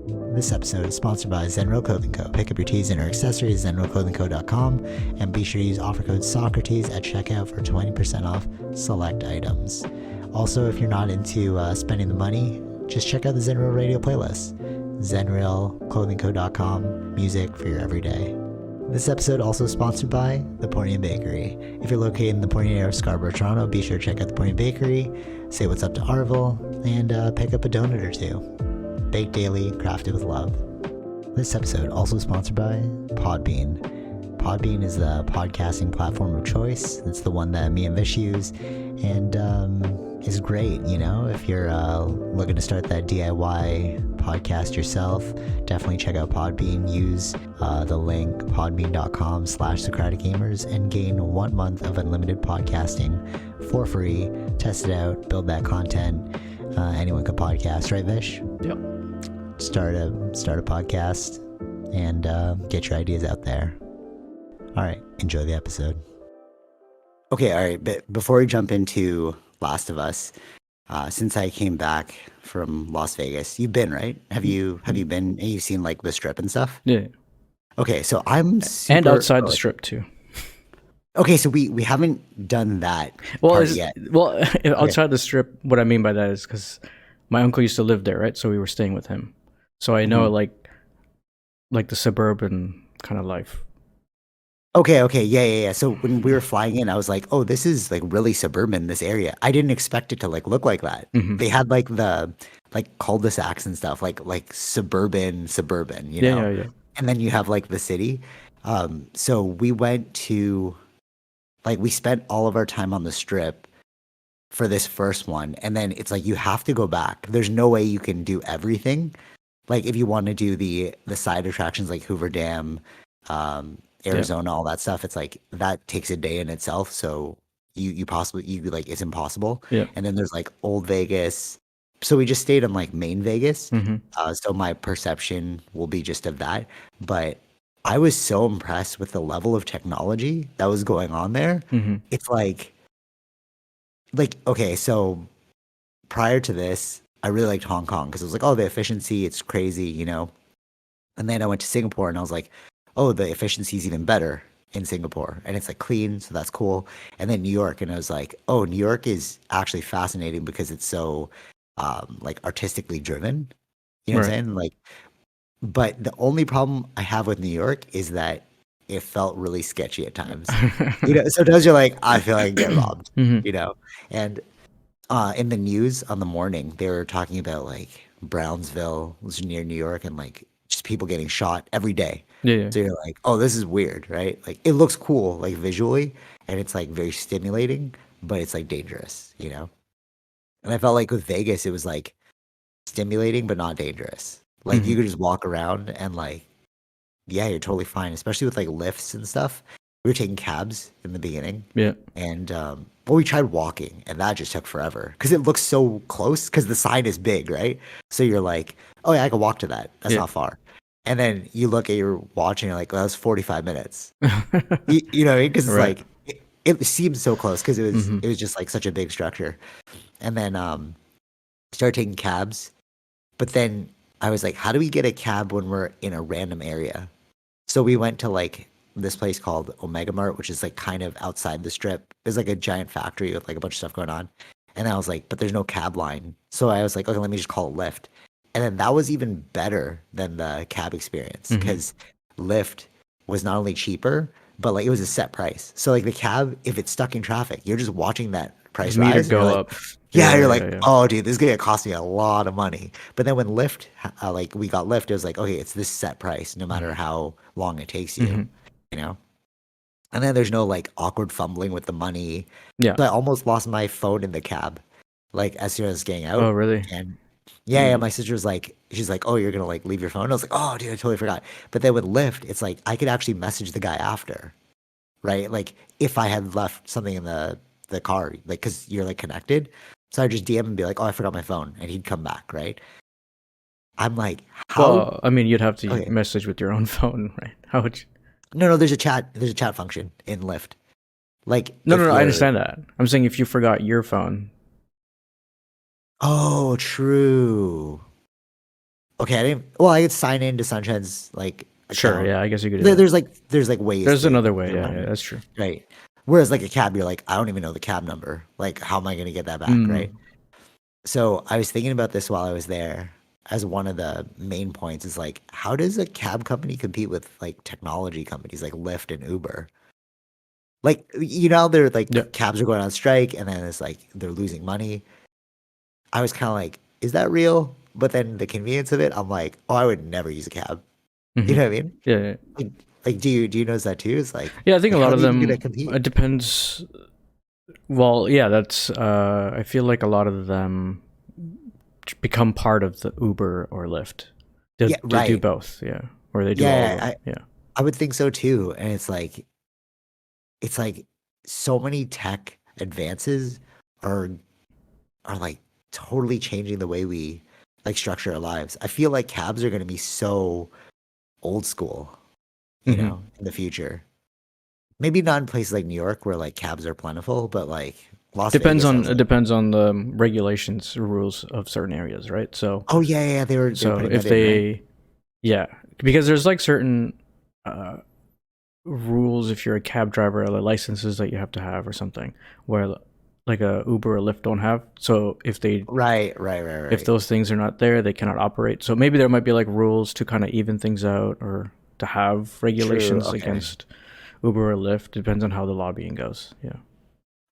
This episode is sponsored by Zenro Clothing Co. Pick up your tees and or accessories at zenroclothingco.com and be sure to use offer code Socrates at checkout for 20% off select items. Also, if you're not into spending the money, just check out the Zenrail radio playlist. zenrailclothingco.com, music for your everyday. This episode also sponsored by The Pointy Bakery. If you're located in the Pointy area of Scarborough, Toronto, be sure to check out The Pointy Bakery, say what's up to Arville, and pick up a donut or two. Baked daily, crafted with love. This episode also sponsored by Podbean. Podbean is the podcasting platform of choice. It's the one that me and Vish use, and is great, you know, if you're looking to start that DIY podcast yourself. Definitely check out Podbean. Use the link podbean.com/SocraticGamers and gain 1 month of unlimited podcasting for free. Test it out, build that content. Anyone can podcast, right, Vish? Yep. Start a podcast and get your ideas out there. All right, enjoy the episode. Okay, all right, but before we jump into Last of Us, since I came back from Las Vegas, you've been, right? Have you been? You've seen like the Strip and stuff? Yeah. Okay, so I'm super, and outside the Strip too. Okay, so we haven't done that part yet. Well, outside the Strip, what I mean by that is because my uncle used to live there, right? So we were staying with him, so I know like the suburban kind of life. Okay, yeah. So when we were flying in, I was like, "Oh, this is like really suburban, this area." I didn't expect it to like look like that. Mm-hmm. They had like the cul-de-sacs and stuff, like suburban, you know. Yeah. And then you have like the city. So we went to we spent all of our time on the Strip for this first one, and then it's like you have to go back. There's no way you can do everything. Like if you want to do the side attractions like Hoover Dam, Arizona, all that stuff, it's like that takes a day in itself. So you like it's impossible. Yeah. And then there's like Old Vegas. So we just stayed in like main Vegas. Mm-hmm. So my perception will be just of that. But I was so impressed with the level of technology that was going on there. Mm-hmm. It's like okay, so prior to this, I really liked Hong Kong because it was like, oh, the efficiency, it's crazy, you know. And then I went to Singapore and I was like, oh, the efficiency is even better in Singapore, and it's like clean, so that's cool. And then New York, and I was like, oh, New York is actually fascinating because it's so like artistically driven. You know what I'm saying? Like, but the only problem I have with New York is that it felt really sketchy at times. You know, sometimes you're like, I feel like I get robbed. Mm-hmm. You know, and in the news on the morning, they were talking about like Brownsville was near New York, and like just people getting shot every day. Yeah. So you're like, oh, this is weird, right? Like it looks cool, like visually, and it's like very stimulating, but it's like dangerous, you know? And I felt like with Vegas, it was like stimulating, but not dangerous. Like you could just walk around and like, yeah, you're totally fine, especially with like lifts and stuff. We were taking cabs in the beginning. Yeah. And we tried walking, and that just took forever because it looks so close because the sign is big, right? So you're like, oh yeah, I can walk to that. That's not far. And then you look at your watch and you're like, well, that's 45 minutes. you know what I mean? Because it's like, it seemed so close because it was just like such a big structure. And then started taking cabs. But then I was like, how do we get a cab when we're in a random area? So we went to like this place called Omega Mart, which is like kind of outside the Strip. There's like a giant factory with like a bunch of stuff going on. And I was like, but there's no cab line. So I was like, okay, let me just call it Lyft. And then that was even better than the cab experience because Lyft was not only cheaper, but like it was a set price. So like the cab, if it's stuck in traffic, you're just watching that price rise. Go like, up. You're like, oh, dude, this is gonna cost me a lot of money. But then when Lyft, like we got Lyft, it was like, okay, it's this set price, no matter how long it takes you, you know. And then there's no like awkward fumbling with the money. Yeah. So I almost lost my phone in the cab, like as soon as I was getting out. Oh, really? And yeah, my sister was like, she's like, oh, you're gonna like leave your phone. I was like, oh, dude, I totally forgot. But then with Lyft, it's like I could actually message the guy after, right? Like if I had left something in the car, like because you're like connected. So I just DM and be like, oh, I forgot my phone, and he'd come back, right? I'm like, how? Well, I mean, you'd have to message with your own phone, right? How would you? No, there's a chat function in Lyft. Like no, I understand that. I'm saying if you forgot your phone. Oh, true. Okay, I didn't. Well, I could sign into Sunshine's like Sure, account. yeah, I guess you could do that. There's like ways There's to another way. get Yeah, around yeah, it, that's true. right? Whereas like a cab, you're like, I don't even know the cab number. Like, how am I gonna get that back, right? Mm, So I was thinking about this while I was there. As one of the main points is like, how does a cab company compete with like technology companies like Lyft and Uber? Like, they're yeah. like cabs are going on strike, and then it's like they're losing money. I was kind of like, is that real? But then the convenience of it, I'm like, oh, I would never use a cab. You Hmm. know what I mean? Yeah, yeah. Like, like, do you notice that too? It's Yeah, I think a like how lot are of they even gonna them. compete? It depends. Well, yeah, that's. I feel like a lot of them become part of the Uber or Lyft. Yeah, They do right. both, yeah, or they do all of Yeah, them, yeah. I would think so too. And it's like so many tech advances are are like totally changing the way we like structure our lives. I feel like cabs are gonna be so old school, Hmm. in the future. Maybe not in places like New York where like cabs are plentiful, but like Las Depends Vegas, I on was it like, depends on the rules of certain areas, right? So oh yeah, yeah, they were so putting if that in, right? they, yeah, because there's like certain uh, rules if you're a cab driver, or licenses that you have to have or something, where like a Uber or Lyft don't have. So Right, right, right, if right. those things are not there, they cannot operate. So maybe there might be like rules to kind of even things out, or to have True. regulations Okay. against Uber or Lyft. Depends on how the lobbying goes. Yeah,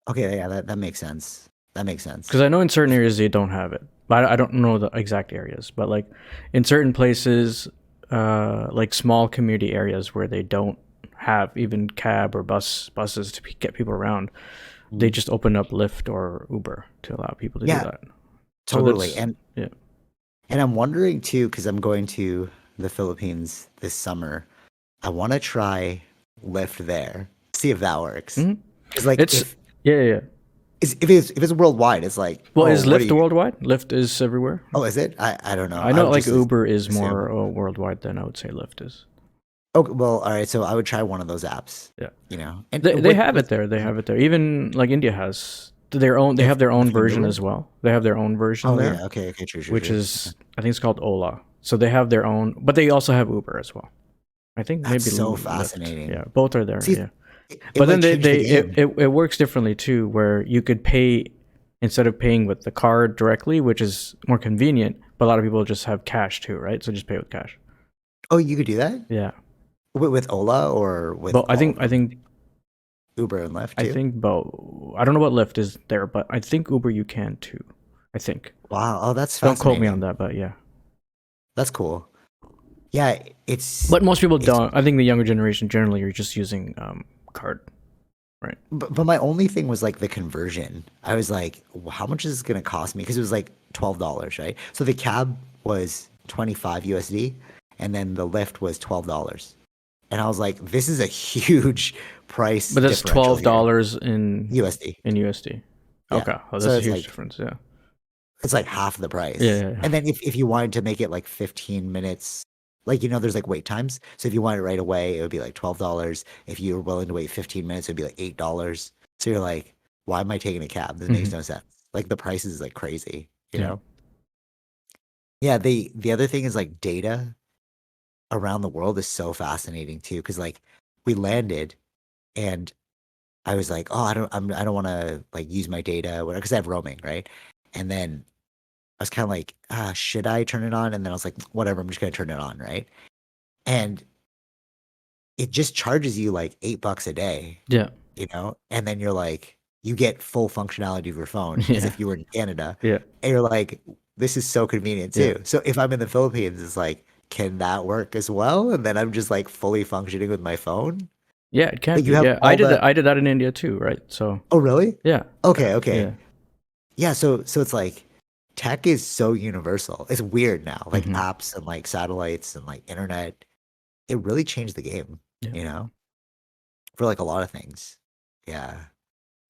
Okay, yeah, that makes sense. That makes because sense. I know in certain areas they don't have it, but I don't know the exact areas. But like in certain places, like small community areas where they don't have even cab or buses to get people around, they Mm. just open up Lyft or Uber to allow people to do Yeah, that. So totally. that's And yeah. and I'm wondering too, because I'm going to the Philippines this summer. I want to try Lyft there, see if that works. Hmm. Because like It's yeah, yeah, yeah. if it's worldwide, it's like, Well, oh, is what are Lyft you? worldwide? Lyft is everywhere. Oh, is it? I don't know. I I know would like just Uber is assume. more worldwide than I would say Lyft is. Okay, well, all right. So I would try one of those apps. Yeah. And They what have it what's there. They have it there. Even like India has their own. They they have have their own nothing in version Uber? as well. They have their own version Oh there, yeah. Okay. Okay. True. True. which True. is I think it's called Ola. So they have their own, but they also have Uber as well. I think That's maybe so Lyft. Yeah, fascinating. both are there. See, Yeah, it but then might change the game. it works differently too, where you could pay instead of paying with the card directly, which is more convenient. But a lot of people just have cash too, right? So just pay with cash. Oh, you could do that Yeah, with Ola or with but all of them, Uber and Lyft I too. think both. I don't know what Lyft is there, but I think Uber you can too. I think. Wow. Oh, that's Don't quote me on fascinating. that, but yeah. That's cool. Yeah. It's But most people it's. don't. I think the younger generation generally are just using card, right? But my only thing was like the conversion. I was like, how much is this gonna cost me? Because it was like $12, right? So the cab was 25 USD, and then the Lyft was $12. And I was like, this is a huge price But that's differential here. $12 USD. in USD. Yeah. Okay, well So that's a it's huge like difference. Yeah. half the Yeah, price. yeah, yeah. And then if you wanted to make it like 15 minutes, like there's like wait times. So if you want it right away, it would be like $12. If you were willing to wait 15 minutes, it'd be like $8. So you're like, why am I taking a cab? This makes Hmm. no sense. Like the price is like crazy, you Yeah. know? Yeah, the other thing is like data around the world is so fascinating too. Cause like we landed and I was like, oh, I don't want to like use my data, whatever, because I have roaming, right? And then I was kind of like, should I turn it on? And then I was like, whatever, I'm just gonna turn it on, right? And it just charges you like $8 a day, Yeah. and then you're like, you get full functionality of your phone as Yeah. if you were in Canada, Yeah. and you're like, this is so convenient Yeah. too. So if I'm in the Philippines, it's like, can that work as well? And then I'm just like fully functioning with my phone. Yeah, it can Like you be. have Yeah. all the. I did that in India too, right? So, Oh, really? yeah. Okay, okay. Yeah. Yeah, so it's like tech is so universal. It's weird now. Like Hmm. apps and like satellites and like internet, it really changed the game, Yeah. you know, for like a lot of things. Yeah.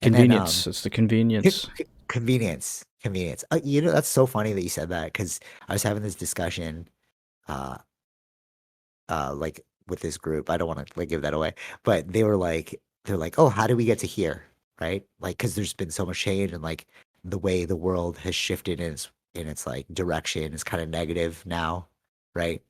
And then Convenience. It's the convenience. convenience. That's so funny that you said that because I was having this discussion uh like with this group. I don't want to like give that away, but they're like, "Oh, how do we get to here?" Right? Like cuz there's been so much change and like the way the world has shifted in its like direction is kind of negative now. right?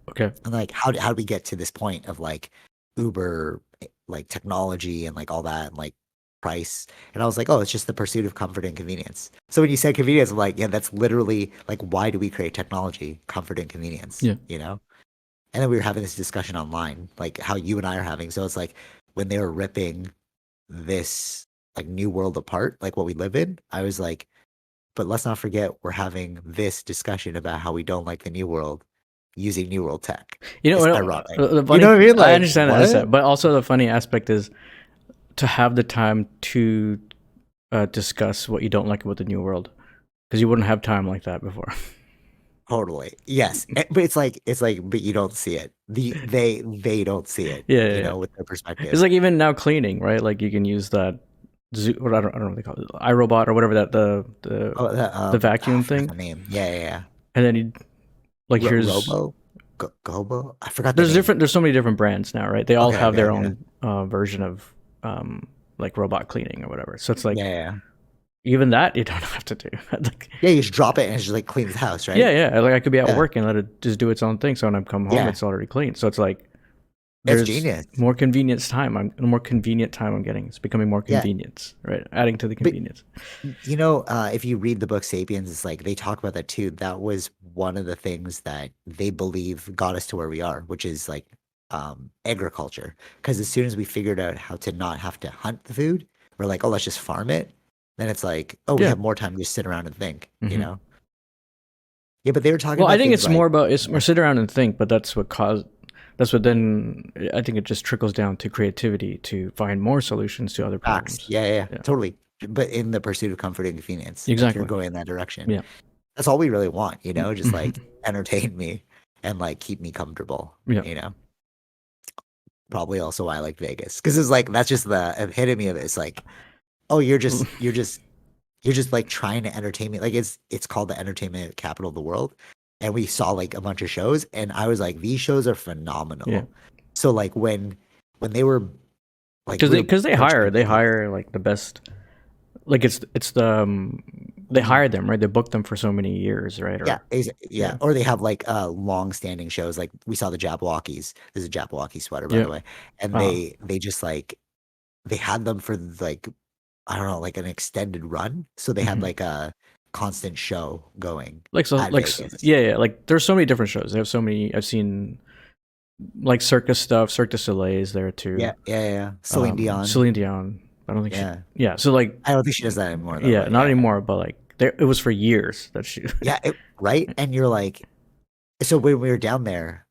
Okay. And like, how do we get to this point of like Uber, like technology and like all that and like price? And I was like, oh, it's just the pursuit of comfort and convenience. So when you said convenience, I'm like, yeah, that's literally like, why do we create technology? Comfort and convenience, Yeah. you know? And then we were having this discussion online, like how you and I are having. So it's like when they were ripping this like new world apart, like what we live in, I was like, but let's not forget we're having this discussion about how we don't like the new world using new world tech. You know It's what? ironic. The You funny, know what I mean? I Like, understand that, what? but also the funny aspect is to have the time to discuss what you don't like about the new world, because you wouldn't have time like that before. Totally. Yes. But but you don't see it. They don't see it, Yeah, you yeah, yeah. know, with their It's perspective. like even now cleaning, right? Like you can use that, what I don't know what they call it, iRobot or whatever that Oh, the I vacuum forgot thing, the name. Yeah, yeah, yeah. and then you like here's Robo? Gobo? I forgot the name. there's so many different brands now, right? They all Okay, have okay, their okay. own version of like robot cleaning or whatever. So it's Yeah, like yeah, yeah. even that you don't have to do. Like, Yeah, you just drop it and it just like cleans the house, yeah, right? yeah. Like I could be at Yeah. work and let it just do its own thing. So when I come home, Yeah. it's already clean. So it's like It's there's genius. more convenience time. More convenient time I'm getting. It's becoming more Yeah. convenience, right? Adding to the But convenience. you know, if you read the book Sapiens, it's like they talk about that too. That was one of the things that they believe got us to where we are, which is like agriculture. Because as soon as we figured out how to not have to hunt the food, we're like, oh, let's just farm it. Then it's like, oh, we Yeah. have more time to just sit around and think, you Hmm. know? Yeah, but they were talking Well, I about think things it's more like, about it's more sit around and think, but that's what caused. That's what then I think it just trickles down to creativity to find more solutions to other facts. problems. Yeah, yeah, yeah, Yeah, totally. But in the pursuit of comfort and convenience, like you're exactly. going in that direction. Yeah. That's all we really want, you know, just Mhm. like entertain me and like keep me comfortable, Yeah. you know. Probably also why I like Vegas because it's like that's just the epitome of it. It's like, oh, you're just like trying to entertain me. Like it's called the entertainment capital of the world, and we saw like a bunch of shows, and I was like, these shows are Yeah. phenomenal. So like when they were like Because we were they hire purchasing tickets, like the best. Like it's the they mhm. hired them, right? They booked them for so many years, right? Yeah, Or yeah, yeah. or they have like long-standing shows. Like we saw the Jabberwockies. There's a Jabberwocky sweater, by Yeah. the way, and Uh, they just like they had them for like I don't know, like an extended run. So they had mhm. like a constant show going Like so at Vegas. yeah, yeah. Like there's so many different shows. They have so many. I've seen like circus stuff. Cirque du Soleil is there Yeah, too. yeah, yeah, yeah. Celine Dion. Celine Dion. I don't think she. Yeah. Yeah. So like I don't think she does that anymore though, yeah, but not yeah. anymore. But like there, it was for years that she. Yeah, right? And you're like, so when we were down there,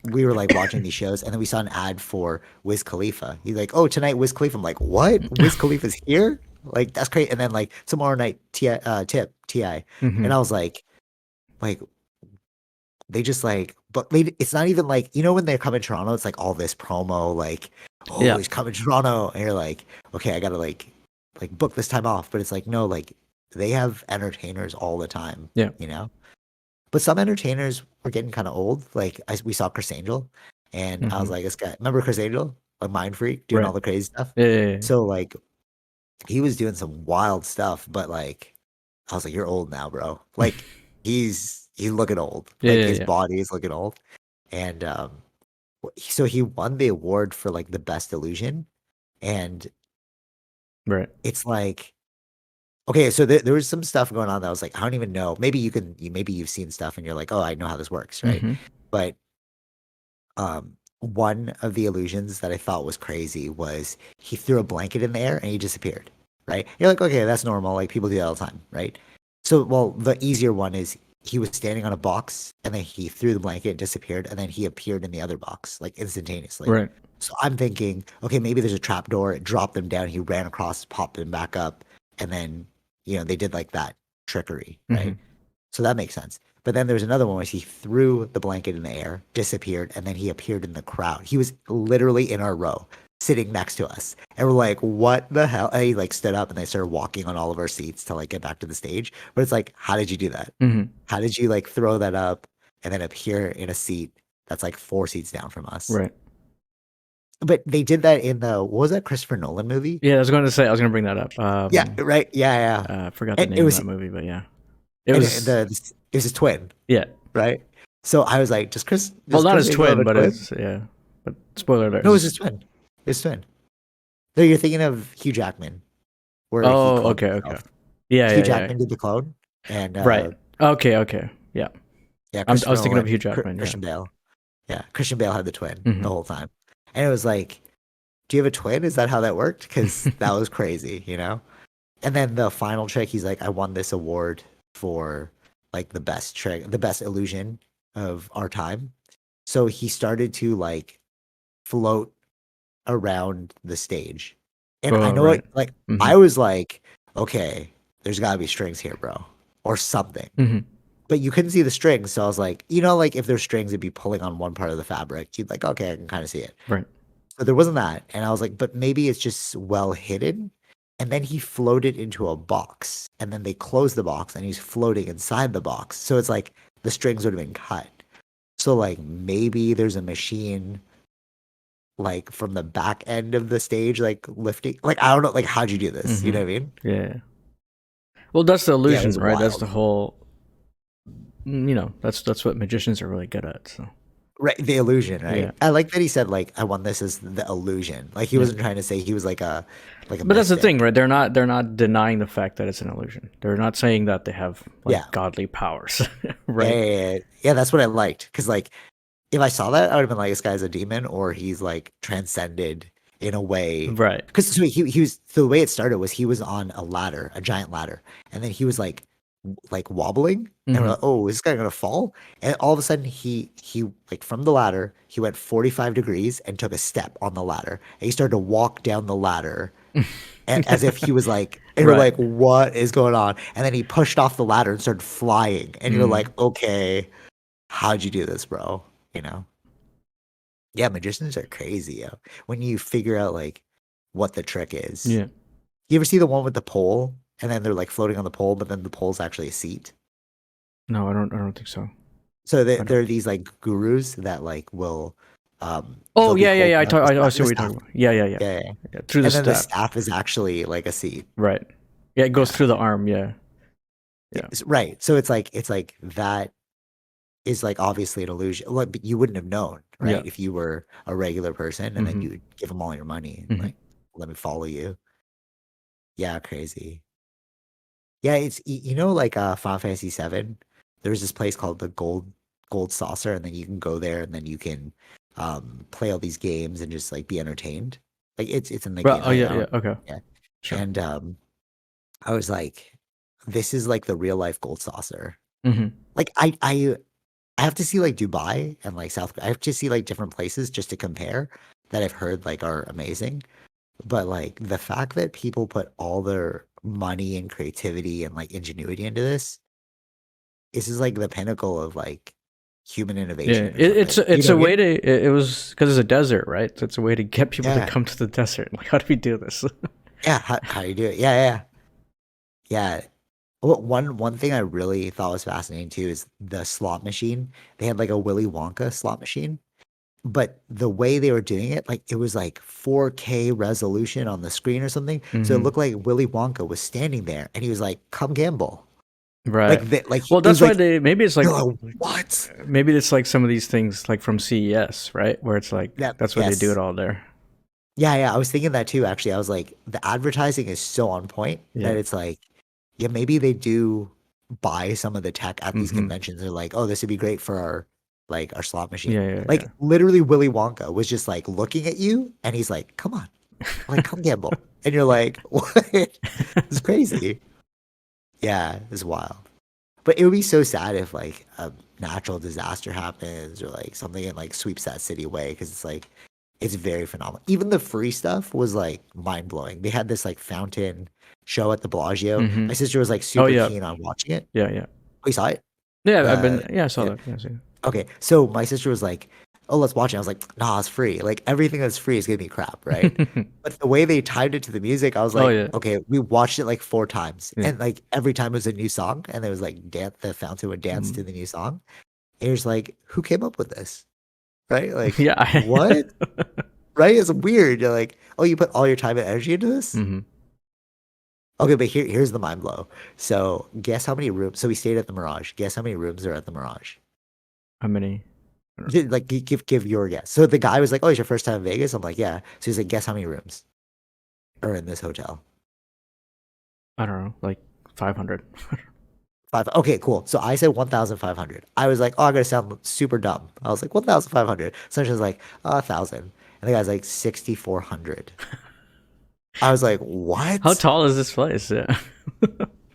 we were like watching these shows and then we saw an ad for Wiz Khalifa. He's like, oh, tonight Wiz Khalifa. I'm like, what? Wiz Khalifa's here? Like, that's great. And then like tomorrow night, Ti. Hmm. And I was like, they just like, but it's not even like, you know, when they come in Toronto, it's like all this promo, like, oh, Yeah. he's coming to Toronto. And you're like, okay, I gotta like book this time off. But it's like, no, like they have entertainers all the time, Yeah. you know? But some entertainers were getting kind of old. Like we saw Chris Angel, and I was Hmm. like, this guy, remember Chris Angel? Like Mind Freak, doing Right. all the crazy stuff. Yeah. Yeah. Yeah. So like he was doing some wild stuff, but like I was like, you're old now, bro. Like he's looking old. Yeah. Like Yeah. his Yeah. body is looking old. And so he won the award for like the best illusion. And Right. it's like, okay, so there was some stuff going on that I was like, I don't even know. Maybe maybe you've seen stuff and you're like, oh, I know how this works, right? Hmm. But one of the illusions that I thought was crazy was he threw a blanket in the air and he disappeared, right? You're like, okay, that's normal. Like people do that all the time, right? So, well, the easier one is he was standing on a box and then he threw the blanket and disappeared and then he appeared in the other box like instantaneously. Right. So I'm thinking, okay, maybe there's a trap door. It dropped them down. He ran across, popped them back up, and then they did like that trickery, right? Hmm. So that makes sense. But then there's another one where he threw the blanket in the air, disappeared, and then he appeared in the crowd. He was literally in our row, sitting next to us. And we're like, what the hell? And he like stood up and they started walking on all of our seats to like get back to the stage. But it's like, how did you do that? Hmm. How did you like throw that up and then appear in a seat that's like 4 seats down from us? Right. But they did that in the, what was that Christopher Nolan movie? Yeah, I was going to say I was going to bring that up. Yeah, right. Yeah, yeah. I forgot the And it name of was, that movie, but yeah, it and was it was his twin, yeah, right? So I was like, Well, does not Chris his Angel have twin, a but twin? his yeah. But spoiler alert, No, it was his his twin. His twin. No, you're thinking of Hugh Jackman, where he oh, cloned okay, okay. himself. Yeah, Hugh yeah, yeah. Jackman did the clone, and Right. Okay, okay. Yeah. yeah, I Christopher was thinking of Nolan, Hugh Jackman, yeah. Christian Bale. Yeah, Christian Bale had the twin the Hmm. whole time, and it was like, do you have a twin? Is that how that worked? Because that was crazy, you know. And then the final trick, he's like, I won this award for like the best trick, the best illusion of our time. So he started to like float around the stage. And I Oh, know right. it, like, Hmm. I was like, okay, there's got to be strings here, bro, or something. Hmm. But you couldn't see the strings. So I was like, you know, like if there's strings, it'd be pulling on one part of the fabric. You'd like, okay, I can kind of see it. Right. But there wasn't that. And I was like, but maybe it's just well hidden. And then he floated into a box. And then they closed the box and he's floating inside the box. So it's like the strings would have been cut. So like maybe there's a machine like from the back end of the stage, like lifting. Like I don't know, like how'd you do this? You Hmm. know what I mean? Yeah. Well, that's the Yeah, it illusion, was right? That's the wild. whole. That's what magicians are really good at. So Right, the illusion, yeah, right? I like that he said like I won this as the illusion. Like he yeah. wasn't trying to say he was like a But that's the thing, mystic. right? They're not denying the fact that it's an illusion. They're not saying that they have like Yeah. godly powers, Yeah, right? yeah, yeah, yeah. Yeah, that's what I liked. Cause like if I saw that, I would have been like, this guy's a demon or he's like transcended in a way. Right. Because so he was so the way it started was he was on a ladder, a giant ladder, and then he was like wobbling, and we're Hmm. like, oh, is this guy gonna fall? And all of a sudden he like from the ladder, he went 45 degrees and took a step on the ladder. And he started to walk down the ladder as if he was like, and you're Right. like, what is going on? And then he pushed off the ladder and started flying. And you're Mm. like, okay, how'd you do this, bro? You know? Yeah, magicians are crazy, yo. When you figure out like what the trick is. Yeah. You ever see the one with the pole and then they're like floating on the pole, but then the pole's actually a seat? No, I don't. I don't think so. So I there don't. are these like gurus that like will Oh they'll be yeah, yeah, yeah. holding up I see the what you're staff. talking about. Yeah, yeah, yeah. Yeah, yeah. Yeah. Through the And then the staff. staff is actually like a seat. Right. Yeah, it goes Yeah. through the arm. Yeah. Yeah, Yeah. right. So it's like that is like obviously an illusion. Like, but you wouldn't have known, Yeah. right? If you were a regular person and then Hmm. you would give them all your money and Hmm. like let me follow you. Yeah, crazy. Yeah, it's you know like Final Fantasy 7, there's this place called the Gold Saucer and then you can go there and then you can play all these games and just like be entertained. Like it's in the Right. game. Oh yeah, I yeah. don't Okay. yeah. Sure. And I was like this is like the real life Gold Saucer. Hmm. Like I have to see like Dubai and like South I have to see like different places just to compare that I've heard like are amazing. But like the fact that people put all their money and creativity and like ingenuity into this is like the pinnacle of like human Yeah. innovation or something. You It's know a what I way mean? to. It was because it's a desert, right? So it's a way to get people to Yeah. come to the desert. Like, how do we do this? Yeah. How do you do it? Yeah, yeah. Yeah. Well, one thing I really thought was fascinating too is the slot machine. They had like a Willy Wonka slot machine, but the way they were doing it, like it was like 4K resolution on the screen or something. So it Hmm. looked like Willy Wonka was standing there and he was like, "Come gamble." Right. Like Well, it was that's why like they maybe it's you're like like, "What?" maybe it's like some of these things like from CES, right? Where it's like Yeah, that's why they do it yes. all there. Yeah, yeah, I was thinking that too, actually. I was like, the advertising is so on point that Yeah. it's like, yeah, maybe they do buy some of the tech at these Hmm. conventions. They're like, oh, this would be great for our like our slot machine. Yeah. Yeah. Like Yeah. literally Willy Wonka was just like looking at you and he's like, come on, like come gamble. And you're like, what? It's crazy. Yeah, it's wild. But it would be so sad if like a natural disaster happens or like something and like sweeps that city away because it's like it's very phenomenal. Even the free stuff was like mind blowing. They had this like fountain show at the Bellagio. Hmm. My sister was like Oh super yeah. keen on watching it. Yeah. Yeah. We saw it. Yeah. I've been. The Yeah. I saw yeah. that. Yeah. I see. Okay, so my sister was like, "Oh, let's watch it." I was like, "Nah, it's free. Like everything that's free is gonna be crap, right?" But the way they timed it to the music, I was Oh like, yeah. "Okay." We watched it like 4 times, Yeah. and like every time it was a new song, and there was like dance. The fountain would dance to Mm. the new song. And it was like, who came up with this, right? Like, Yeah. what? Right? It's weird. You're like, oh, you put all your time and energy into this? Hmm. Okay, but here's the mind blow. So guess how many rooms? So we stayed at the Mirage. Guess how many rooms are at the Mirage? How many? Like give your guess. So the guy was like, "Oh, it's your first time in Vegas?" I'm like, "Yeah." So he's like, "Guess how many rooms are in this hotel?" I don't know, like 500. Five. Okay, cool. So I said 1,500. I was like, "Oh, I'm gonna sound super dumb." I was like, 1,500. So she's like, "Oh, 1,000." And the guy's like, 6,400. I was like, How "What?" tall is this place? Yeah.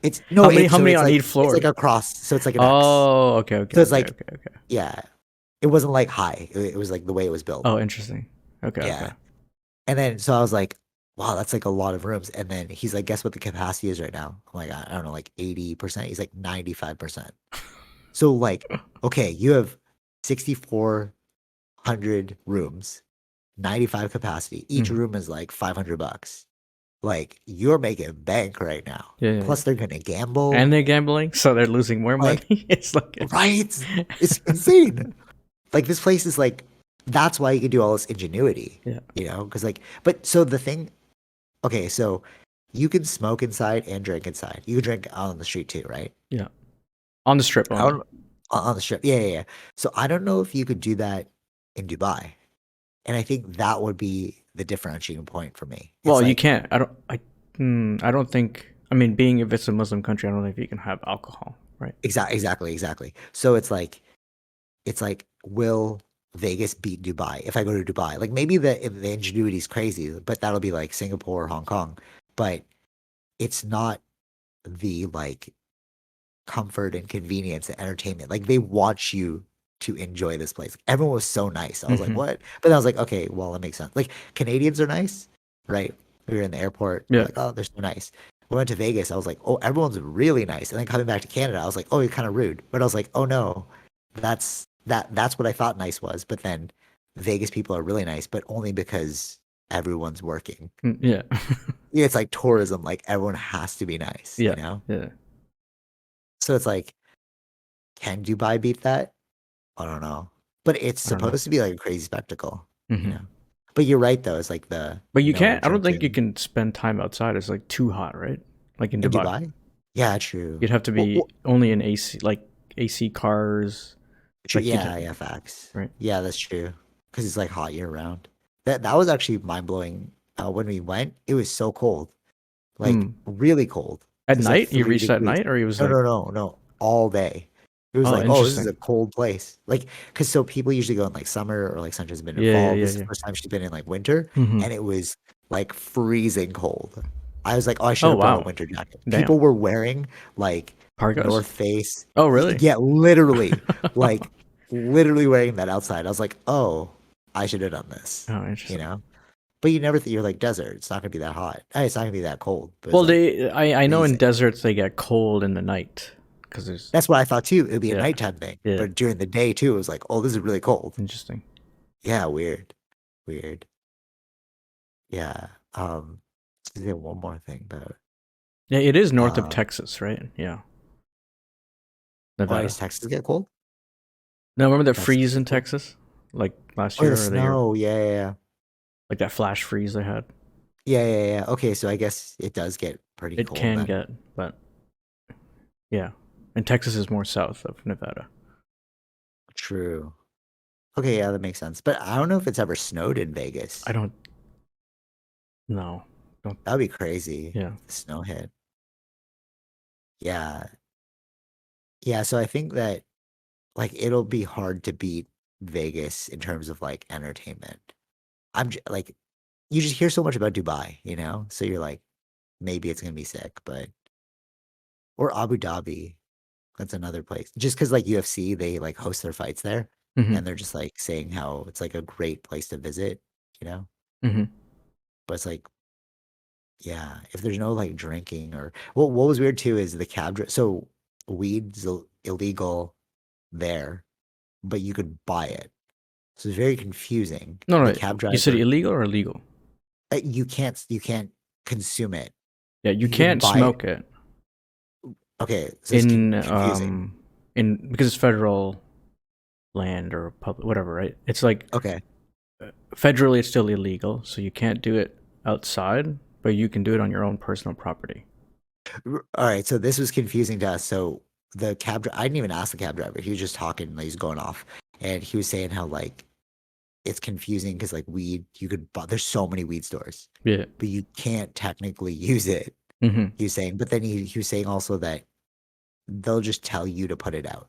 It's no, How so many on each it's like floor? a cross. So it's like an X. Oh, okay, okay, So it's okay, like, okay, okay. yeah, it wasn't like high. It was like the way it was built. Oh, interesting. Okay, okay. Yeah. And then so I was like, wow, that's like a lot of rooms. And then he's like, guess what the capacity is right now? I'm like, I don't know, like 80%. He's like 95%. So like, okay, you have 6,400 rooms, 95 capacity. Each Mhm. room is like $500. Like you're making bank right now. Yeah, yeah, yeah. Plus they're gonna gamble. And they're gambling, so they're losing more Like, money. It's like, right? It's insane. Like this place is like that's why you can do all this ingenuity, yeah, Because like, but so the thing, okay, so you can smoke inside and drink inside. You can drink out on the street too, right? yeah. On the strip I only. don't on the strip. Yeah, yeah, yeah. So I don't know if you could do that in Dubai. And I think that would be the differentiating point for me. It's Well, you like can't. I don't think. I mean, being if it's a Muslim country, I don't think you can have alcohol, right? exactly. So it's like will Vegas beat Dubai if I go to Dubai? Like maybe the ingenuity is crazy, but that'll be like Singapore or Hong Kong. But it's not the like comfort and convenience and entertainment. Like they want you to enjoy this place. Everyone was so nice. I was like, Hmm. what? But then I was like, okay, well, that makes sense. Like Canadians are nice, right? We were in the airport. We're Yeah. like, oh, they're so nice. We went to Vegas. I was like, oh, everyone's really nice. And then coming back to Canada, I was like, oh, you're kind of rude. But I was like, oh no, that's what I thought nice was. But then Vegas people are really nice, but only because everyone's working. Yeah. Yeah, it's like tourism. Like everyone has to be nice, Yeah. Yeah. So it's like, can Dubai beat that? I don't know. But it's I don't know. supposed to be like a crazy spectacle, you Hmm. know. But you're right though, it's like the But you no can't. I don't think you drinking can spend time outside. It's like too hot, right? Like in in Dubai, Dubai. Yeah, true. you'd have to be only in AC, like AC cars. True. Like you'd, Yeah, facts. right? Yeah, that's true. Because it's like hot year round. That was actually mind blowing. When we went, it was so cold, like Mm. really cold. It At was like night, you three reached at degrees. night, or it was No, like, no, no, no. All day. It was oh, like, oh, this is interesting. a cold place. Like, because so people usually go in like summer or like Sandra's been in Yeah, yeah, fall. yeah, This is the yeah. first time she's been in like winter, Hmm. and it was like freezing cold. I was like, oh, I should Oh have brought a wow, winter jacket. damn. People were wearing like Parkas. North Face. Oh really? Yeah, literally, like literally wearing that outside. I was like, oh, I should have done this, Oh, you interesting. know? But you never think you're like desert. It's not gonna be that hot. It's not gonna be that cold, but it's Well, like I know in freezing. deserts they get cold in the night because there's, That's what I thought too. It'd be a yeah, nighttime thing. yeah, But during the day too, it was like, oh, this is really cold. interesting. Yeah, weird. Weird. Yeah. To say one more thing about Yeah, it is north of uh Texas, right? Yeah, why Nevada. does Texas get cold? No, remember the Texas freeze get in cold? Texas, like last Oh, the year or the year, snow. Yeah. like that flash freeze they had. Yeah. Okay, so I guess it does get pretty It cold can then. get, but yeah, and Texas is more south of Nevada. True. Okay, yeah, that makes sense. But I don't know if it's ever snowed in I Vegas. don't know. Don't. That would be crazy. Yeah. The snow hit. Yeah. Yeah, so I think that like it'll be hard to beat Vegas in terms of like entertainment. Like you just hear so much about Dubai. So you're like maybe it's gonna be sick, but or Abu Dhabi, that's another place. Just because like UFC, they like host their fights there, Hmm. and they're just like saying how it's like a great place to visit, you know. Hmm. But it's like, yeah, if there's no like drinking or what was weird too is the so weed's illegal there, but you could buy it. So it's very confusing. No, The no. cab You said driver, illegal or illegal? you can't consume it. Yeah, you You can can't buy it. smoke it Okay, so it's in confusing. because it's federal land or public whatever, right? It's like Okay. federally it's still illegal, so you can't do it outside, but you can do it on your own personal property. All right, so this was confusing to us. So the I didn't even ask the cab driver. He was just talking, like, he's going off, and he was saying how like it's confusing because like weed, you could buy, there's so many weed stores, Yeah. but you can't technically use it. Mm-hmm. He was saying, but then he was saying also that they'll just tell you to put it out.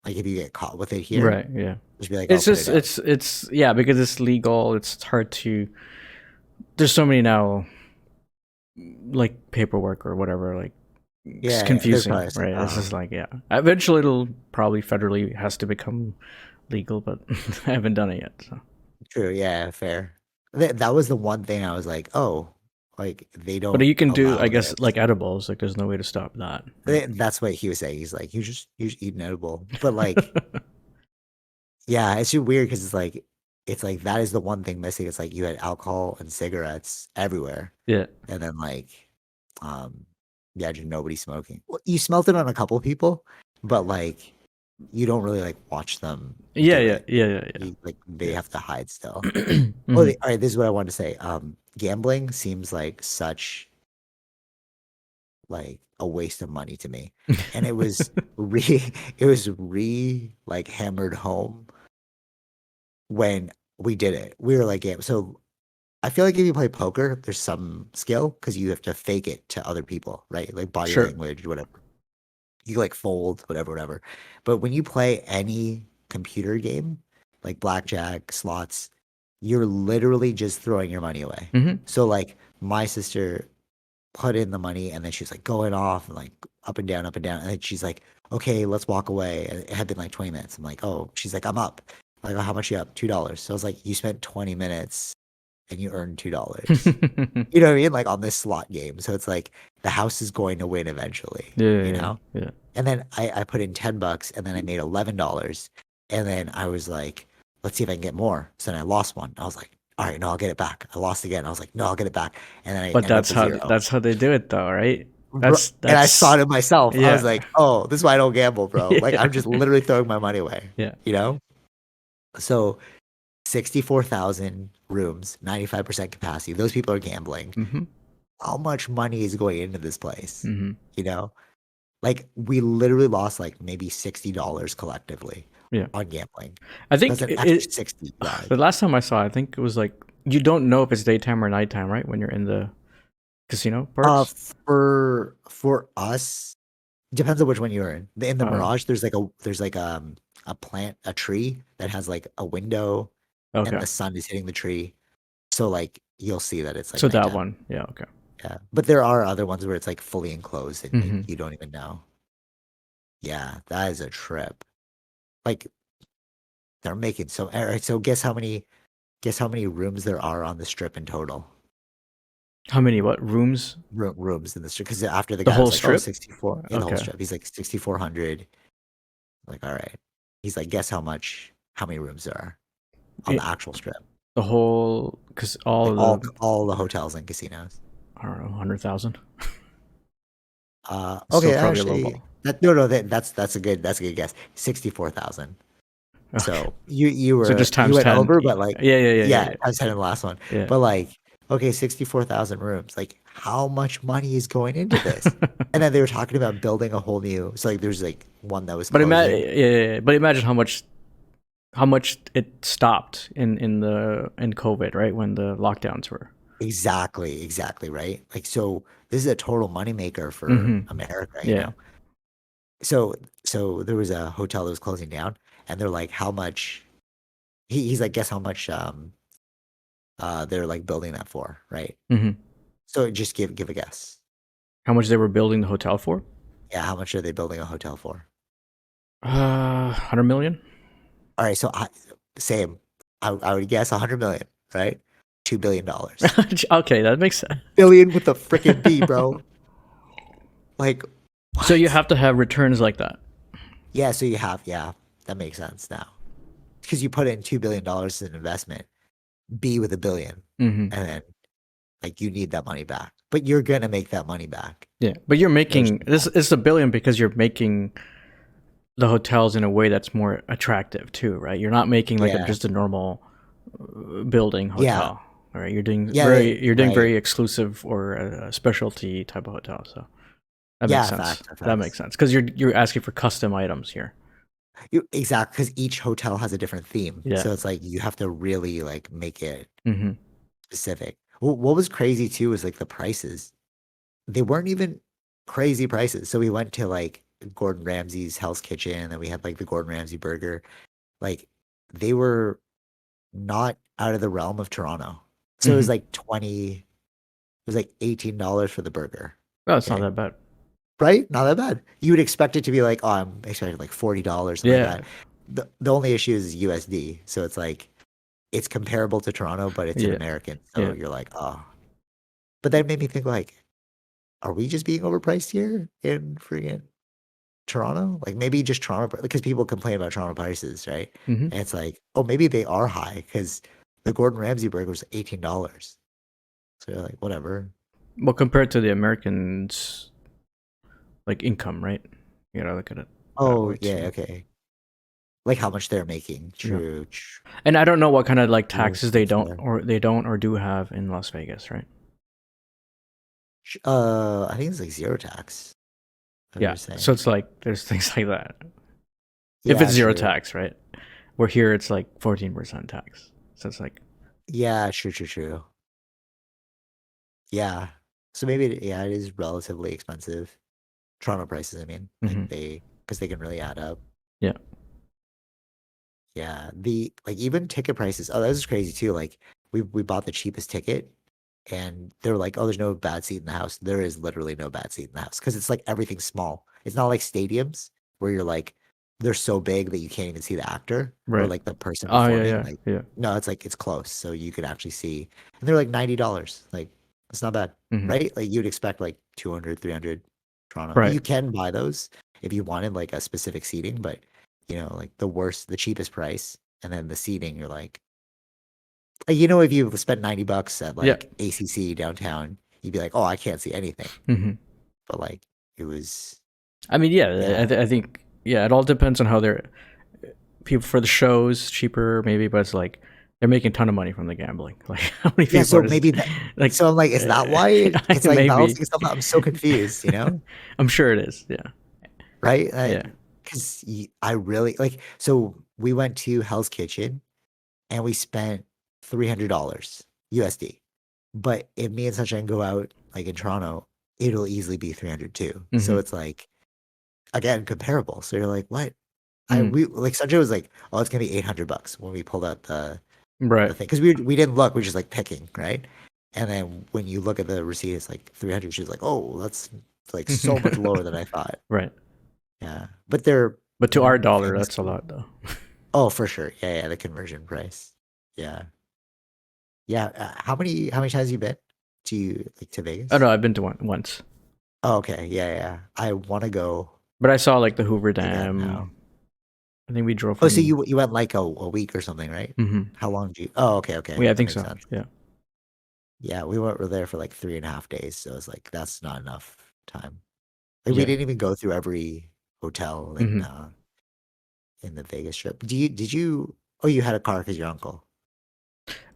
Like if you get caught with it here, Right. Yeah. just be like, "I'll It's put just it out." it's yeah, because it's legal. It's hard to. There's so many now, like paperwork or whatever. Like it's Yeah, there's confusing, probably some, right? It's just like yeah. Eventually, it'll probably federally has to become legal, but I haven't done it yet. So. true. Yeah, fair. That was the one thing I was like, oh, like they But don't you can do, I allow guess, this. like edibles. Like there's no way to stop that, right? That's what he was saying. He's like, you just eat an edible, but like, yeah, it's just weird because it's like that is the one thing missing. It's like you had alcohol and cigarettes everywhere, Yeah. and then like, um, yeah, just nobody smoking. Well, you smelt it on a couple of people, but like, you don't really like watch them Yeah. do Yeah. it. Yeah. Yeah. Like they Yeah. have to hide still. Yeah. Oh, hmm all right. This is what I wanted to say. Gambling seems like such like a waste of money to me, and it was it was like hammered home when we did it. We were like, yeah. So I feel like if you play poker, there's some skill because you have to fake it to other people, right? Like body Sure. language, whatever. You like fold, whatever, whatever. But when you play any computer game, like blackjack, slots, you're literally just throwing your money away. hmm So like my sister put in the money and then she was like going off and like up and down, up and down. And then she's like, okay, let's walk away. And it had been like 20 minutes. I'm like, oh, she's like, I'm up. I'm like, oh, how much you up? $2. So I was like, you spent 20 minutes and you earned $2. You know what I mean? Like on this slot game. So it's like the house is going to win eventually, Yeah. you Yeah. know? Yeah. And then I put in $10 and then I made $11. And then I was like, let's see if I can get more. So then I lost one. I was like, all right, no, I'll get it back. I lost again. I was like, no, I'll get it back. And then I But ended up with zero. that's how they do it, though, right? And I saw That's it in myself. I was yeah. like, oh, this is why I don't gamble, bro. Like Yeah. I'm just literally throwing my money away, Yeah. you know? So 64,000 rooms, 95% capacity. Those people are gambling. hmm How much money is going into this place? hmm You know? Like we literally lost like maybe $60 collectively Yeah. on gambling. I That's think an extra 60. the last time I saw, I think it was like you don't know if it's daytime or nighttime, right? When you're in the casino Uh, parts. for us, depends on which one you're in. In the Oh, Mirage, there's like a plant, a tree that has like a window, and okay. the sun is hitting the tree. So like you'll see that it's like So that nighttime. one, yeah, okay. Yeah, but there are other ones where it's like fully enclosed and hmm you don't even know. Yeah, that is a trip. Like they're making so. All right, so guess how many rooms there are on the strip in total. How many what rooms? Rooms in the strip because after the The guy whole was like, oh, strip? 64 in the whole Okay. strip. He's like 6,400. Like, all right. He's like, guess how many rooms there are on the It, actual strip? the whole, because all Like of the all the hotels and casinos. I don't know, 100,000. Still Okay, probably a low actually, ball. that's a good guess. 64,000. Okay. So you So were just you times went 10. over, but like Yeah, yeah, yeah, yeah, yeah, I said in the last one. yeah. But like, okay, 64,000 rooms. Like, how much money is going into this? Yeah. And then they were talking about building a whole new. So like, there's like one that was But imagine, closing. yeah, yeah, yeah. But imagine how much it stopped in COVID, right? When the lockdowns were. Exactly, right? Like, so this is a total moneymaker for hmm America, you Yeah. know? So, so there was a hotel that was closing down, and they're like, how much? He's like, guess how much? They're like building that for, right? hmm So just give a guess. How much they were building the hotel for? Yeah, how much are they building a hotel for? 100 million. All right, so same. I would guess 100 million, right? $2 billion. Okay, that makes sense. Billion with a freaking B, bro. Like, So you what? have to have returns like that. Yeah, so you have, yeah, that makes sense now. Because you put in $2 billion in investment, B with a billion, hmm and then like you need that money back. But you're gonna make that money back. Yeah, but you're There's making this. It's a billion because you're making the hotels in a way that's more attractive too, right? You're not making like yeah, just a normal building yeah, hotel, right? You're doing yeah, very right. exclusive or a specialty type of hotel. So That makes Yeah, sense. facts, That makes facts. sense because you're asking for custom items here. Exactly, because each hotel has a different theme, Yeah. so it's like you have to really like make it Mm-hmm. specific. What was crazy too was like the prices. They weren't even crazy prices. So we went to like Gordon Ramsay's Hell's Kitchen, and we had like the Gordon Ramsay burger. Like they were not out of the realm of Toronto. So it was Mm-hmm. like it was like $18 for the burger. Oh, it's not Okay. that bad. Right? Not that bad. You would expect it to be like, oh, I'm expecting like $40, something like Yeah. that. The only issue is USD. So it's like it's comparable to Toronto, but it's an Yeah. American. So Yeah. you're like, oh. But that made me think like, are we just being overpriced here in freaking Toronto? Like maybe just Toronto, because people complain about Toronto prices, right? Mm-hmm. And it's like, oh, maybe they are high because the Gordon Ramsay burger was $18. So you're like, whatever. Well, compared to the Americans, like income, right? You gotta look at it that Oh, way yeah, too. okay. Like how much they're making. Yeah. True, true, And I don't know what kind of like true, taxes that's fair. they don't or do have in Las Vegas, right? I think it's like zero tax. What Yeah. you're So saying. it's like there's things like that. If it's Yeah, zero true. tax, right? Where here it's like 14% tax. So it's like, Yeah, true, true, true. Yeah. So maybe yeah, it is relatively expensive. Toronto prices, I mean, like hmm because they can really add up. yeah. Yeah, the like even ticket prices. Oh, that was crazy too. Like we bought the cheapest ticket, and they're like, "Oh, there's no bad seat in the house." There is literally no bad seat in the house because it's like everything's small. It's not like stadiums where you're like they're so big that you can't even see the actor or Right. like the person Oh yeah, performing. yeah, Like yeah. no, it's like it's close, so you could actually see. And they're like $90. Like it's not bad, hmm right? Like you'd expect like 200, 300 Toronto. Right. You can buy those if you wanted like a specific seating, but like the cheapest price, and then the seating, you're like, if you spent $90 at Yeah. like ACC downtown, you'd be like, oh, I can't see anything. hmm But like, it was, I mean, yeah. yeah, I think yeah. It all depends on how they're people for the shows cheaper maybe, but it's like they're making a ton of money from the gambling. Like how many yeah. people So are just maybe that, like so I'm like, is that why it's like maybe balancing stuff out? I'm so confused, I'm sure it is. Yeah. right? Yeah. Because I really like, so we went to Hell's Kitchen and we spent $300 USD. But if me and Sunshine go out like in Toronto, it'll easily be 300 too. So hmm it's like again comparable. So you're like, what? hmm We like Sunshine was like, oh, it's gonna be $800 when we pulled out the Right. thing because we didn't look, we were just like picking, right? And then when you look at the receipt, it's like 300. She was like, oh, that's like so much lower than I thought. right. Yeah, but they're But to our dollar, that's a famously, lot though. oh, for sure, yeah, yeah, the conversion price, yeah, yeah. How many times you been to Oh no, Vegas? I've been to one once, Oh, okay. Yeah, yeah. I want to go but I saw like the Hoover again now. Dam. I think we drove Oh, so from. you went like a week or something, right? hmm How long do you? Oh, okay, okay. Yeah, I That think makes so. sense. Yeah. Yeah, were there for like 3.5 days, so it's like that's not enough time. Like we Yeah. didn't even go through every hotel hmm in the Vegas trip. Did you? Oh, you had a car because your uncle.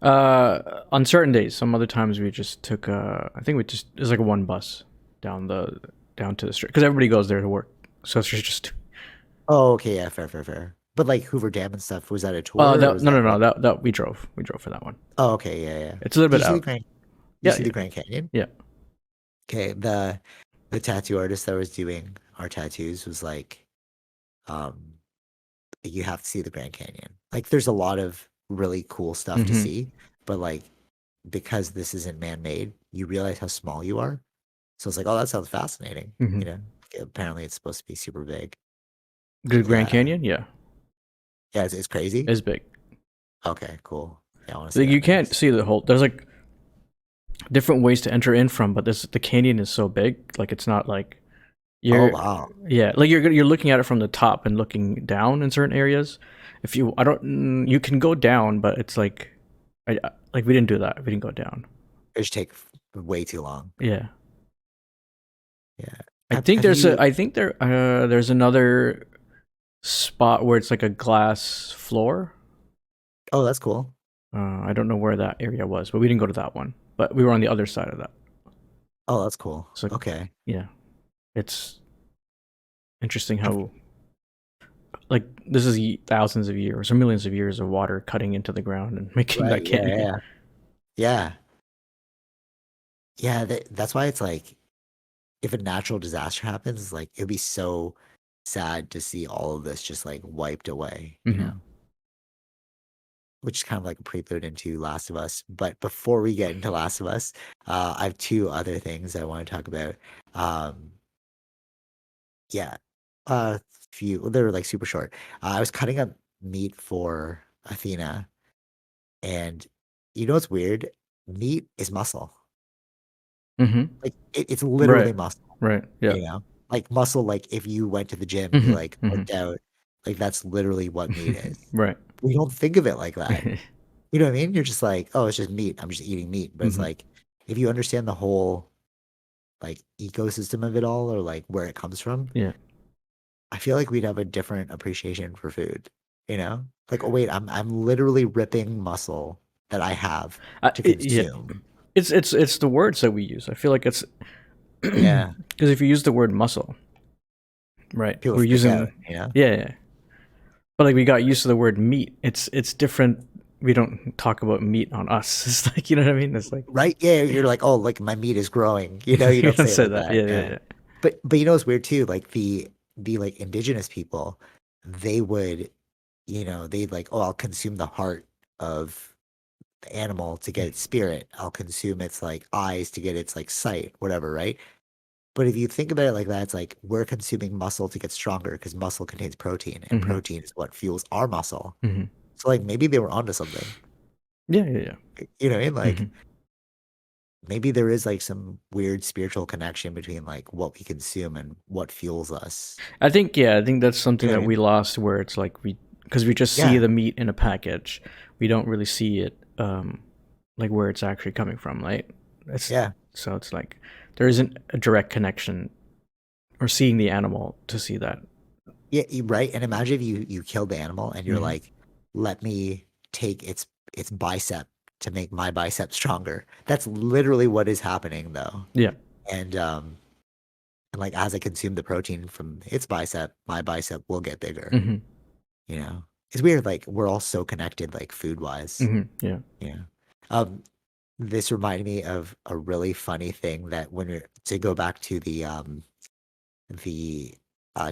On certain days, some other times we just took. I think we just it was like one bus down the down to the street because everybody goes there to work. So it's just. Oh, okay, yeah, fair, fair, fair. But like Hoover Dam and stuff, was that a tour or That was no that no no like? that we drove for that one. Oh, okay, yeah, yeah. It's a little Did bit you see the out. Grand? You Yeah see the Grand Canyon? yeah. Okay, the tattoo artist that was doing our tattoos was like, um, you have to see the Grand Canyon. Like, there's a lot of really cool stuff to hmm see, but like, because this isn't man-made, you realize how small you are. So it's like, oh, that sounds fascinating. hmm Apparently it's supposed to be super big. The Grand Yeah, Canyon, yeah, yeah, it's crazy. is big. Okay, cool. Yeah, I want to see Like you that can't next. see the whole. There's like different ways to enter in from, but this the canyon is so big. Like it's not like Oh you're wow, yeah, like you're looking at it from the top and looking down in certain areas. If you I don't you can go down, but it's like like we didn't do that. We didn't go down. it just take way too long. Yeah. Yeah. Have you? I think there's another spot where it's like a glass floor. Oh, that's cool. I don't know where that area was, but we didn't go to that one. But we were on the other side of that. Oh, that's cool. So Okay. yeah. It's interesting how like this is thousands of years or millions of years of water cutting into the ground and making Right. that Yeah. canyon. Yeah. Yeah. Yeah. That's why it's like if a natural disaster happens, like it'd be so sad to see all of this just like wiped away, you Hmm. know? Which is kind of like a prelude into Last of Us. But before we get into Last of Us, I have two other things I want to talk about. Um, yeah, few they're like super short. I was cutting up meat for Athena, and you know what's weird? Meat is muscle. Hmm. Like it's Right. literally muscle. Right. Yeah. You know, like muscle. Like if you went to the gym and you Hmm. like Hmm. worked out, like that's literally what meat is. Right. We don't think of it like that. You know what I mean? You're just like, oh, it's just meat. I'm just eating meat. But it's Hmm. like, if you understand the whole like ecosystem of it all or like where it comes from, Yeah. I feel like we'd have a different appreciation for food. You know? Like, oh wait, I'm literally ripping muscle that I have to Yeah. consume. It's the words that we use. I feel like it's Yeah. because if you use the word muscle, right, People we're freak out, using you know? yeah, yeah. But like we got used to the word meat. It's different. We don't talk about meat on us. It's like you know what I mean. It's like Right? Yeah, you're like, oh, like my meat is growing. You you don't don't say it say like that. that. Yeah, yeah, Yeah. yeah. But you know what's weird too? Like the like indigenous people, they would they'd like, oh, I'll consume the heart of the animal to get its spirit. I'll consume its like eyes to get its like sight, whatever, right? But if you think about it like that, it's like we're consuming muscle to get stronger because muscle contains protein, and Hmm. protein is what fuels our muscle. Hmm. So like maybe they were onto something. Yeah, yeah, You know what I mean? yeah. Hmm. Like maybe there is like some weird spiritual connection between like what we consume and what fuels us. I think that's You something know what that I we mean? lost where it's like we because we just see Yeah. the meat in a package, we don't really see it like where it's actually coming from, right? It's Yeah. so it's like there isn't a direct connection or seeing the animal to see that. Yeah, right. And imagine if you killed the animal and you're Hmm. like, let me take its bicep to make my bicep stronger. That's literally what is happening though. Yeah. And like as I consume the protein from its bicep, my bicep will get bigger. Hmm. You know? It's weird, like we're all so connected, like food wise. Hmm. Yeah. Yeah. Um, this reminded me of a really funny thing that when we to go back to the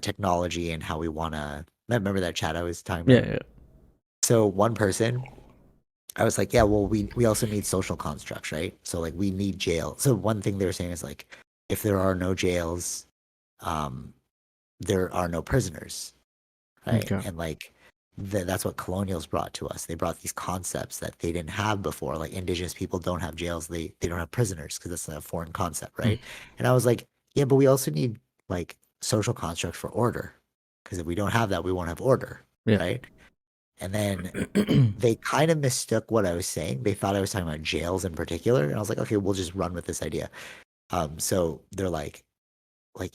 technology and how we wanna remember that chat I was talking Yeah. about? Yeah. So one person, I was like, yeah, well, we also need social constructs, right? So like we need jail. So one thing they were saying is like, if there are no jails, um, there are no prisoners, right? Okay. And like that's what colonials brought to us. They brought these concepts that they didn't have before. Like indigenous people don't have jails. They don't have prisoners because that's a foreign concept, right? And I was like, yeah, but we also need like social constructs for order. Because if we don't have that, we won't have order, Yeah. right? And then they kind of mistook what I was saying. They thought I was talking about jails in particular. And I was like, okay, we'll just run with this idea. So they're like, like,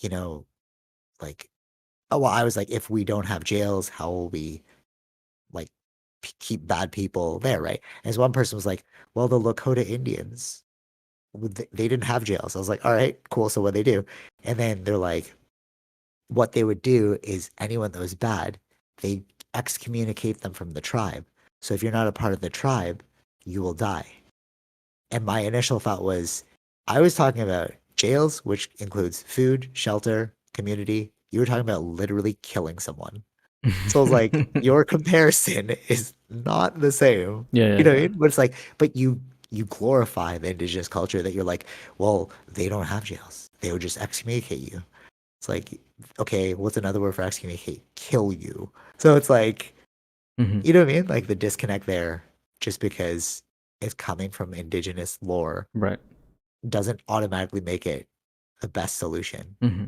oh, well, I was like, if we don't have jails, how will we like keep bad people there, right? As one person was like, well, the Lakota Indians, they didn't have jails. I was like, all right, cool. So what they do? And then they're like, what they would do is anyone that was bad, they excommunicate them from the tribe. So if you're not a part of the tribe, you will die. And my initial thought was, I was talking about jails, which includes food, shelter, community. You were talking about literally killing someone. So I was like, your comparison is not the same. Yeah. You Yeah. know what I Yeah. mean? But it's like, but you glorify the indigenous culture that you're like, well, they don't have jails. They would just excommunicate you. It's like, okay, what's another word for excommunicate? Kill you. So it's like, Hmm. you know what I mean? Like the disconnect there, just because it's coming from indigenous lore, Right. doesn't automatically make it the best solution, Hmm.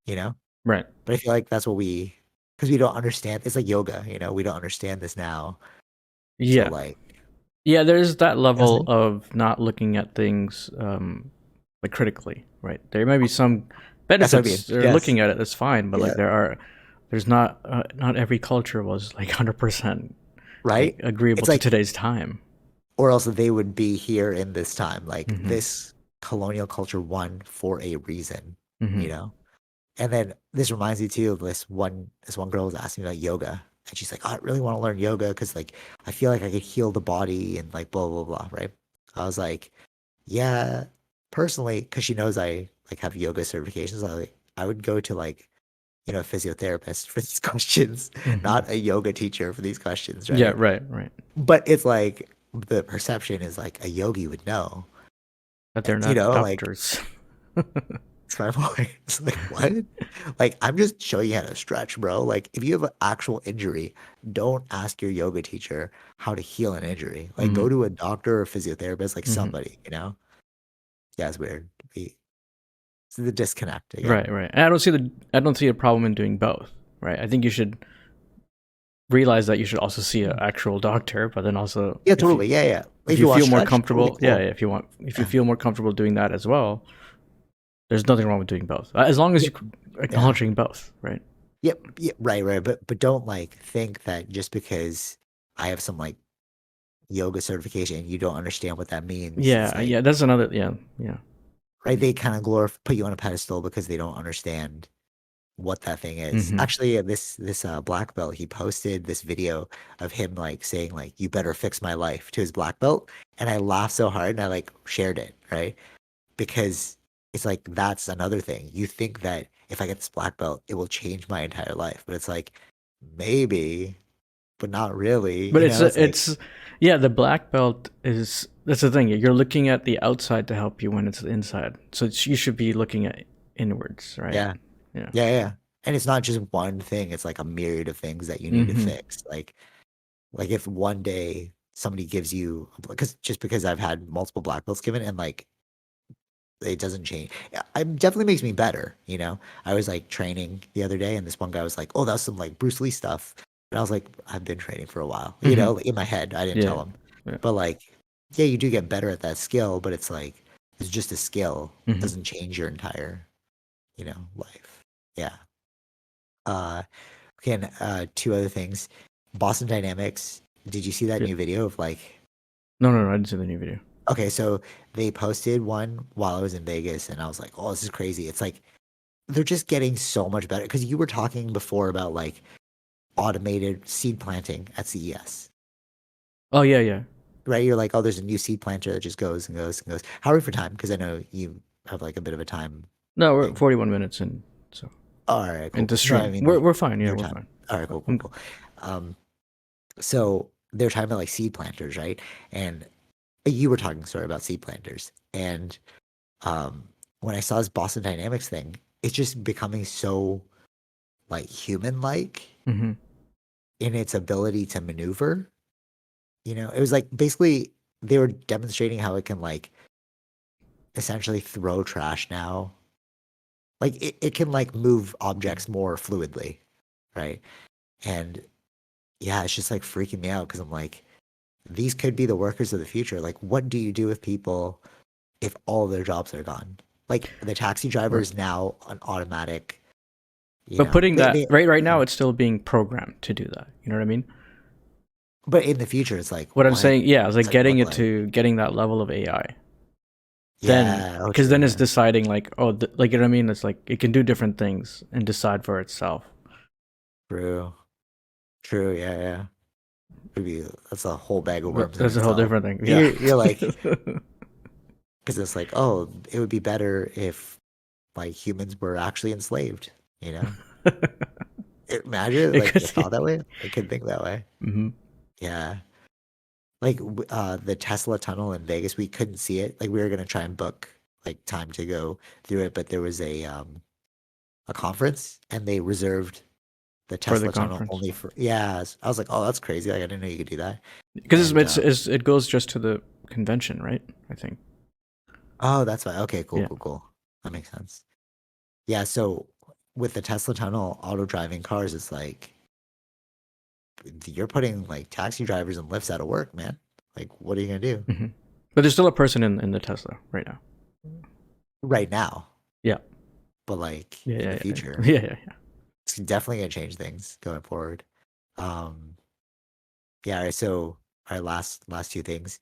you know? Right. But I feel like that's what because we don't understand. It's like yoga, we don't understand this now. So Yeah. like, Yeah. There's that you know what I'm level saying? of not looking at things like critically, right? There may be some That's what I mean. benefits or Yes. looking at it. That's fine, but like Yeah. there's not every culture was like 100% like Right? agreeable It's to like, today's time. or else they would be here in this time. Like Hmm. this colonial culture won for a reason, you Hmm. know? And then this reminds me too of this one girl was asking me about yoga. And she's like, oh, I really want to learn yoga because like I feel like I could heal the body and like blah blah blah, right? I was like, yeah, personally, because she knows I like have yoga certifications, I would go to like, a physiotherapist for these questions, Hmm. not a yoga teacher for these questions, Yeah, right? right, right. But it's like the perception is like a yogi would know, But they're not like doctors. it's my point. It's like what? Like I'm just showing you how to stretch, bro. Like if you have an actual injury, don't ask your yoga teacher how to heal an injury. Like go Hmm. to a doctor or physiotherapist, like Hmm. somebody. Yeah, it's weird. It's the disconnect Right, again. right. And I don't see a problem in doing both. Right. I think you should realize that you should also see an actual doctor, but then also Yeah, totally. Yeah, yeah. if If you you want feel to more stretch, totally comfortable, yeah, cool. if you Yeah. feel more comfortable doing that as well, there's nothing wrong with doing both. As long as Yeah. you Yeah. acknowledging both, right? Yep. Yeah, right, right. But don't like think that just because I have some like yoga certification, you don't understand what that means. It's Yeah, like yeah, that's another yeah, yeah. right, they kind of put you on a pedestal because they don't understand what that thing is. Mhm. Actually, this black belt, he posted this video of him like saying like you better fix my life to his black belt, and I laughed so hard and I like shared it, right? Because it's like that's another thing. You think that if I get this black belt, it will change my entire life, but it's like maybe, but not really. But It's like it's yeah, the black belt is that's the thing. You're looking at the outside to help you when it's the inside. So you should be looking at inwards, right? yeah, Yeah. yeah, yeah. And it's not just one thing, it's like a myriad of things that you need to Mhm. fix. Like if one day somebody gives you because just because I've had multiple black belts given and like it doesn't change. Yeah, it definitely makes me better. I was like training the other day and this one guy was like, "Oh, that's some like Bruce Lee stuff." And I was like, "I've been training for a while." Mhm. Like, in my head, I didn't Yeah. tell him. Yeah. But like, yeah, you do get better at that skill, but it's like it's just a skill. It Mhm. doesn't change your entire, life. Yeah. Uh okay, and two other things. Boston Dynamics. Did you see that Yeah. new video of like No, no, no, I didn't see the new video. okay, so they posted one while I was in Vegas and I was like, "Oh, this is crazy." It's like they're just getting so much better because you were talking before about like automated seed planting at CES, Oh, yeah, yeah. right? You're like, "Oh, there's a new seed planter that just goes and goes and goes." How are we for time? Because I know you have like a bit of a time No, we're thing. 41 minutes in, so All right, cool, into cool. No, I stream. mean like We're fine. Yeah, your we're time. fine. All right, cool, cool, I'm cool. Um, so they're talking about like seed planters, right? And you were talking, sorry, about seed planters. And um, when I saw this Boston Dynamics thing, it's just becoming so like human-like hmm in its ability to maneuver. It was like basically they were demonstrating how it can like essentially throw trash now. Like it can like move objects more fluidly, right? And yeah, it's just like freaking me out because I'm like, these could be the workers of the future. Like, what do you do with people if all of their jobs are gone? Like the taxi driver Right. is now an automatic, But putting that they right now, yeah. it's still being programmed to do that. You know what I mean? But in the future, it's like, What I'm what saying, yeah, it's does like it getting look it like? to getting that level of AI. Then, Yeah, oh, because true, then it's yeah. deciding like, oh, like you know what I mean? It's like it can do different things and decide for itself. True, true, yeah, yeah. Maybe that's a whole bag of But worms in that's a whole itself. different thing. Yeah. You're like, because it's like, oh, it would be better if like humans were actually enslaved, you know? Imagine It like could. it thought that way. It could think that way. Hmm. Yeah. Like the Tesla tunnel in Vegas, we couldn't see it. Like we were gonna try and book like time to go through it, but there was a conference and they reserved the For the Tesla tunnel conference. only for yeah. I was like, oh, that's crazy. Like I didn't know you could do that. Because And it goes just to the convention, right? I think. oh, that's fine. Okay, cool, Yeah. cool, cool. That makes sense. Yeah, so with the Tesla tunnel, auto driving cars, it's like you're putting like taxi drivers and lifts out of work, man. Like, what are you gonna do Hmm. But there's still a person in the Tesla right now. right now? Yeah. But like Yeah. in the Yeah. Yeah. future, Yeah. Yeah. Yeah. it's definitely gonna change things going forward. Yeah. All right, so our last two things.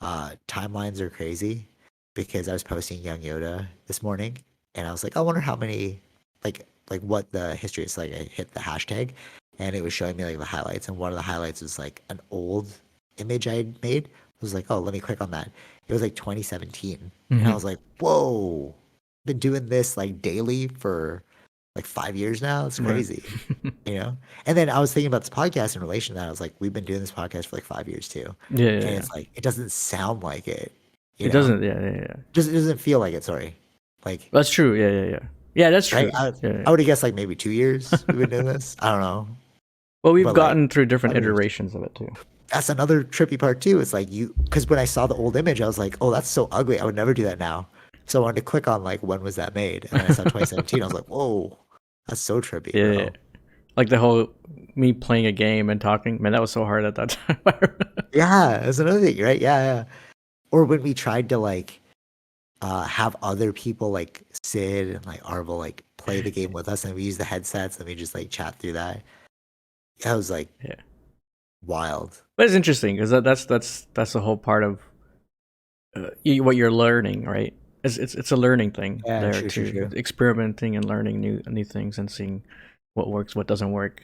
Timelines are crazy because I was posting Young Yoda this morning, and I was like, I wonder how many like what the history is. Like I hit the hashtag, and it was showing me like the highlights, and one of the highlights was like an old image I had made. I was like, oh, let me click on that. It was like 2017, and I Mm-hmm. was like, whoa, been doing this like daily for like 5 years now. It's Right. crazy, you know. And then I was thinking about this podcast in relation to that. I was like, we've been doing this podcast for like 5 years too, Yeah, yeah, and yeah. it's like it doesn't sound like it, you It know. doesn't. Yeah, yeah, yeah. Just it doesn't feel like it. Sorry, like That's true. Yeah, yeah, yeah. Yeah, that's right. true. I Yeah, I yeah. would have guessed like maybe 2 years we've been doing this. I don't know, Well, we've but like gotten through different 5 years. iterations of it too. That's another trippy part too. It's like because when I saw the old image, I was like, oh, that's so ugly. I would never do that now. So I wanted to click on like when was that made, and then I saw 2017. I was like, whoa, that's so trippy, Yeah, yeah. bro. Like the whole me playing a game and talking. Man, that was so hard at that time. Yeah, that's another thing, right? Yeah, yeah. Or when we tried to like have other people like Sid and like Arvel like play the game with us, and we use the headsets and we just like chat through that. That was like Yeah, wild. but it's interesting because that's the whole part of what you're learning, right? It's a learning thing Yeah, there true, true, too. true. Experimenting and learning new things and seeing what works, what doesn't work,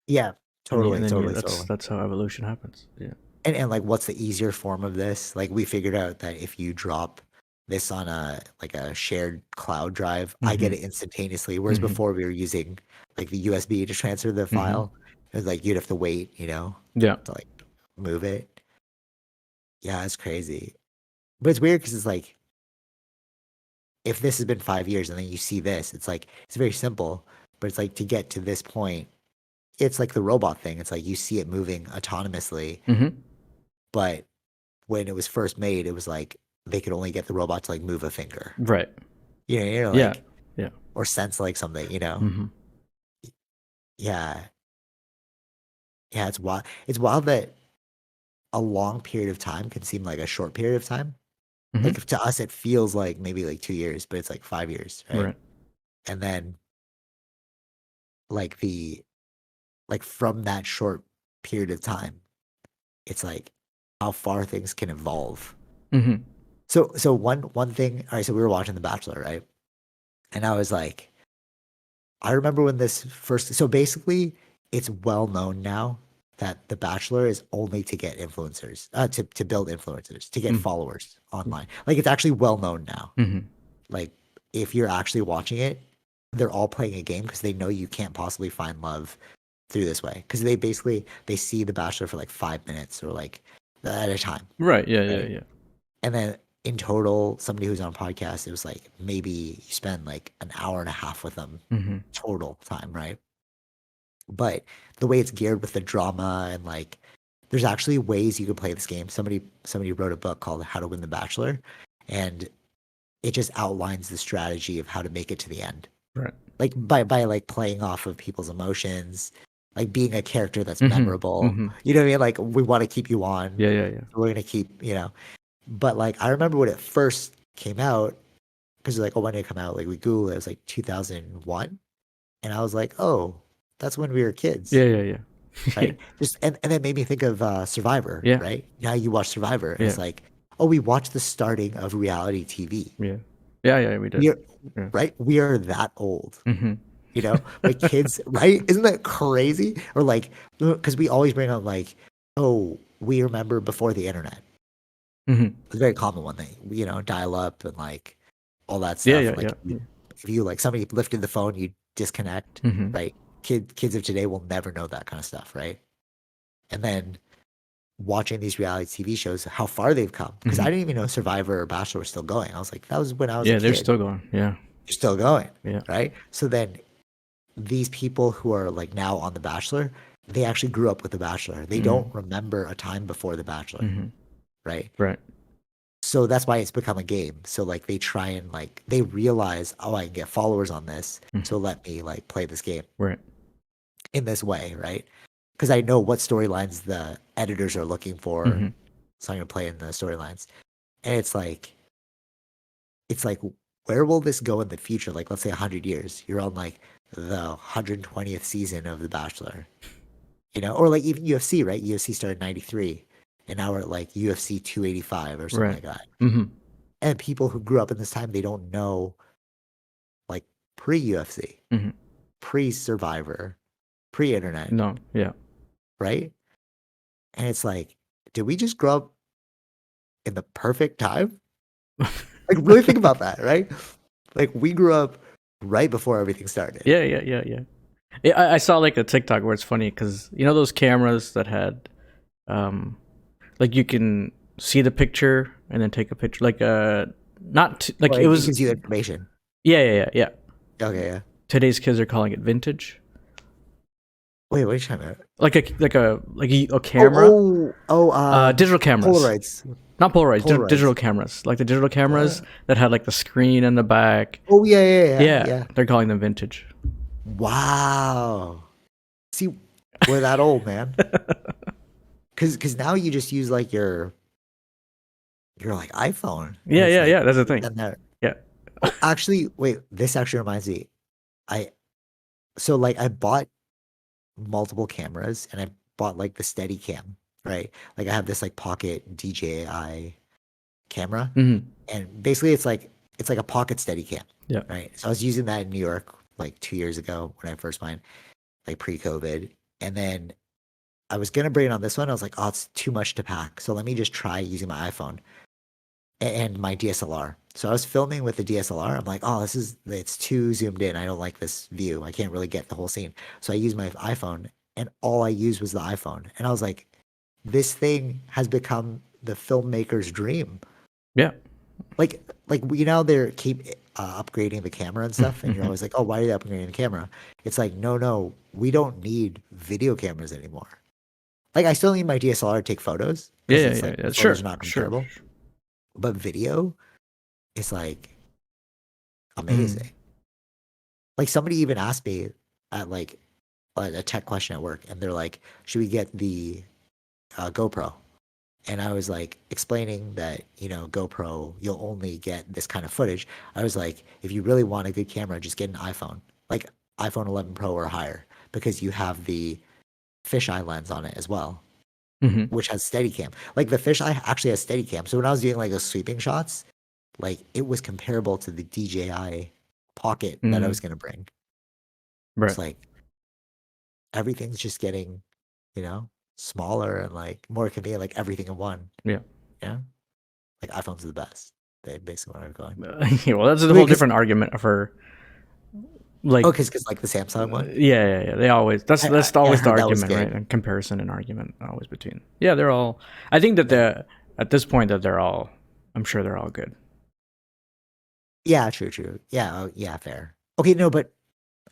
Yeah, and totally, then totally, that's totally. how evolution happens. Yeah. And like what's the easier form of this? Like we figured out that if you drop this on a like a shared cloud drive, I Mm-hmm. get it instantaneously. Whereas Mm-hmm. before we were using like the USB to transfer the Mm-hmm. file. It was like you'd have to wait, Yeah. to like move it. Yeah, it's crazy. But it's weird because it's like if this has been 5 years and then you see this, it's like it's very simple. But it's like to get to this point, it's like the robot thing. It's like you see it moving autonomously, Mm-hmm. but when it was first made, it was like they could only get the robot to like move a finger. Right. Yeah. Like Yeah. or sense like something. Mm-hmm. Yeah. Yeah, it's wild. It's wild that a long period of time can seem like a short period of time. Mm-hmm. Like to us it feels like maybe like 2 years, but it's like 5 years, right? Right. And then like the like from that short period of time, it's like how far things can evolve. Mm-hmm. So one thing, all right, so we were watching The Bachelor, right? And I was like, I remember when this first. So basically, it's well known now that The Bachelor is only to get influencers, to build influencers, to get followers online. Like it's actually well known now. Mm-hmm. Like if you're actually watching it, they're all playing a game because they know you can't possibly find love through this way. Because they see The Bachelor for like 5 minutes or like at a time, Right. Yeah. Yeah. right? Yeah. And then in total, somebody who's on a podcast, it was like maybe you spend like an hour and a half with them Mm-hmm. total time, right? But the way it's geared with the drama and like there's actually ways you could play this game. Somebody wrote a book called How to Win the Bachelor, and it just outlines the strategy of how to make it to the end. Right. Like by like playing off of people's emotions, like being a character that's Mm-hmm. memorable. Mm-hmm. You know what I mean? Like we want to keep you on. Yeah. Yeah. Yeah. We're gonna keep. But like I remember when it first came out, because like, oh, when did it come out? Like we Googled it, it was like 2001. And I was like, oh, that's when we were Yeah. kids, Yeah. Yeah. Yeah. right? Just and that made me think of Survivor, Yeah. right? Now you watch Survivor, and Yeah. it's like, oh, we watched the starting of reality TV. Yeah. Yeah. Yeah. We did. We are Yeah. right. We are that old, Mm-hmm. like kids, right? Isn't that crazy? Or like, because we always bring up like, oh, we remember before the internet. Mm-hmm. It's a very common one thing, dial up and like all that Yeah. stuff. Yeah. And like, Yeah. if you like somebody lifted the phone, you disconnect, Mm-hmm. right? Kids of today will never know that kind of stuff, right? And then watching these reality TV shows, how far they've come. Because I Mm-hmm. didn't even know Survivor or Bachelor was still going. I was like, that was when I was a Yeah. They're kid. still going. Yeah. They're still going, Yeah. right? So then these people who are like now on The Bachelor, they actually grew up with The Bachelor. They Mm-hmm. don't remember a time before The Bachelor, Mm-hmm. right? Right. So that's why it's become a game. So like they try and like they realize, oh, I can get followers on this, Mm-hmm. so let me like play this game Right. in this way, right? Because I know what storylines the editors are looking for, Mm-hmm. so I'm gonna play in the storylines. And it's like where will this go in the future? Like let's say 100 years, you're on like the 120th season of The Bachelor, or like even UFC, right? UFC started in '93, and now we're at like UFC 285 or something Right. like that. Mm-hmm. And people who grew up in this time, they don't know like pre UFC, Hmm. pre Survivor, pre internet, No, yeah. right? And it's like, did we just grow up in the perfect time? Like, really think about that, right? Like, we grew up right before everything started. Yeah, yeah, yeah, yeah. I saw like a TikTok where it's funny because you know those cameras that had, um, like you can see the picture and then take a picture, like not like Or it it was. gives you information. Yeah, yeah, yeah, yeah. Okay, yeah. Today's kids are calling it vintage, Wait, what are you trying to? like a Oh, camera, oh, oh, digital cameras, Polaroids. not Polaroids, Polaroids. digital cameras, like the digital cameras What? that had like the screen in the back. Oh, yeah, yeah, yeah, Yeah, yeah. they're calling them vintage. Wow. See, we're that old, man. Cause now you just use like your like iPhone, and Yeah, it's yeah, like yeah. That's the thing. and there. Yeah. Oh, actually, wait. This actually reminds me. I so like I bought multiple cameras, and I bought like the Steadicam, right? Like I have this like pocket DJI camera, Hmm. and basically it's like a pocket Steadicam, Yeah. right? So I was using that in New York like 2 years ago when I first went, like pre-COVID, and then I was gonna bring it on this one. I was like, oh, it's too much to pack. So let me just try using my iPhone and my DSLR. So I was filming with the DSLR. I'm like, oh, it's too zoomed in. I don't like this view. I can't really get the whole scene. So I used my iPhone, and all I used was the iPhone. And I was like, this thing has become the filmmaker's dream. Yeah. Like they're keep upgrading the camera and stuff, and you're Hmm. always like, oh, why are they upgrading the camera? It's like, no, we don't need video cameras anymore. Like I still need my DSLR to take photos Yeah, because yeah, it's yeah, like yeah. the photos are Sure, not sure. comparable. But video is like Mm. amazing. Like somebody even asked me at like a tech question at work, and they're like, should we get the GoPro? And I was like explaining that, GoPro, you'll only get this kind of footage. I was like, if you really want a good camera, just get an iPhone, like iPhone 11 Pro or higher, because you have the fisheye lens on it as well, Hmm. which has Steadicam. Like the fisheye actually has Steadicam. So when I was doing like those sweeping shots, like it was comparable to the DJI Pocket that I Mm. was gonna bring. Right. It's like everything's just getting, you know, smaller and like more convenient, like everything in one. Yeah. Yeah. Like iPhones are the best. They basically are going. Yeah, well, that's a Wait, whole because different argument for like. oh, because like the Samsung one. Yeah, yeah, yeah. They always that's Yeah, I always the heard that was argument, right? good. And comparison and argument always between. Yeah, they're all. I think that Yeah. the at this point that they're all. I'm sure they're all good. Yeah, true. Yeah, yeah, fair. Okay, no, but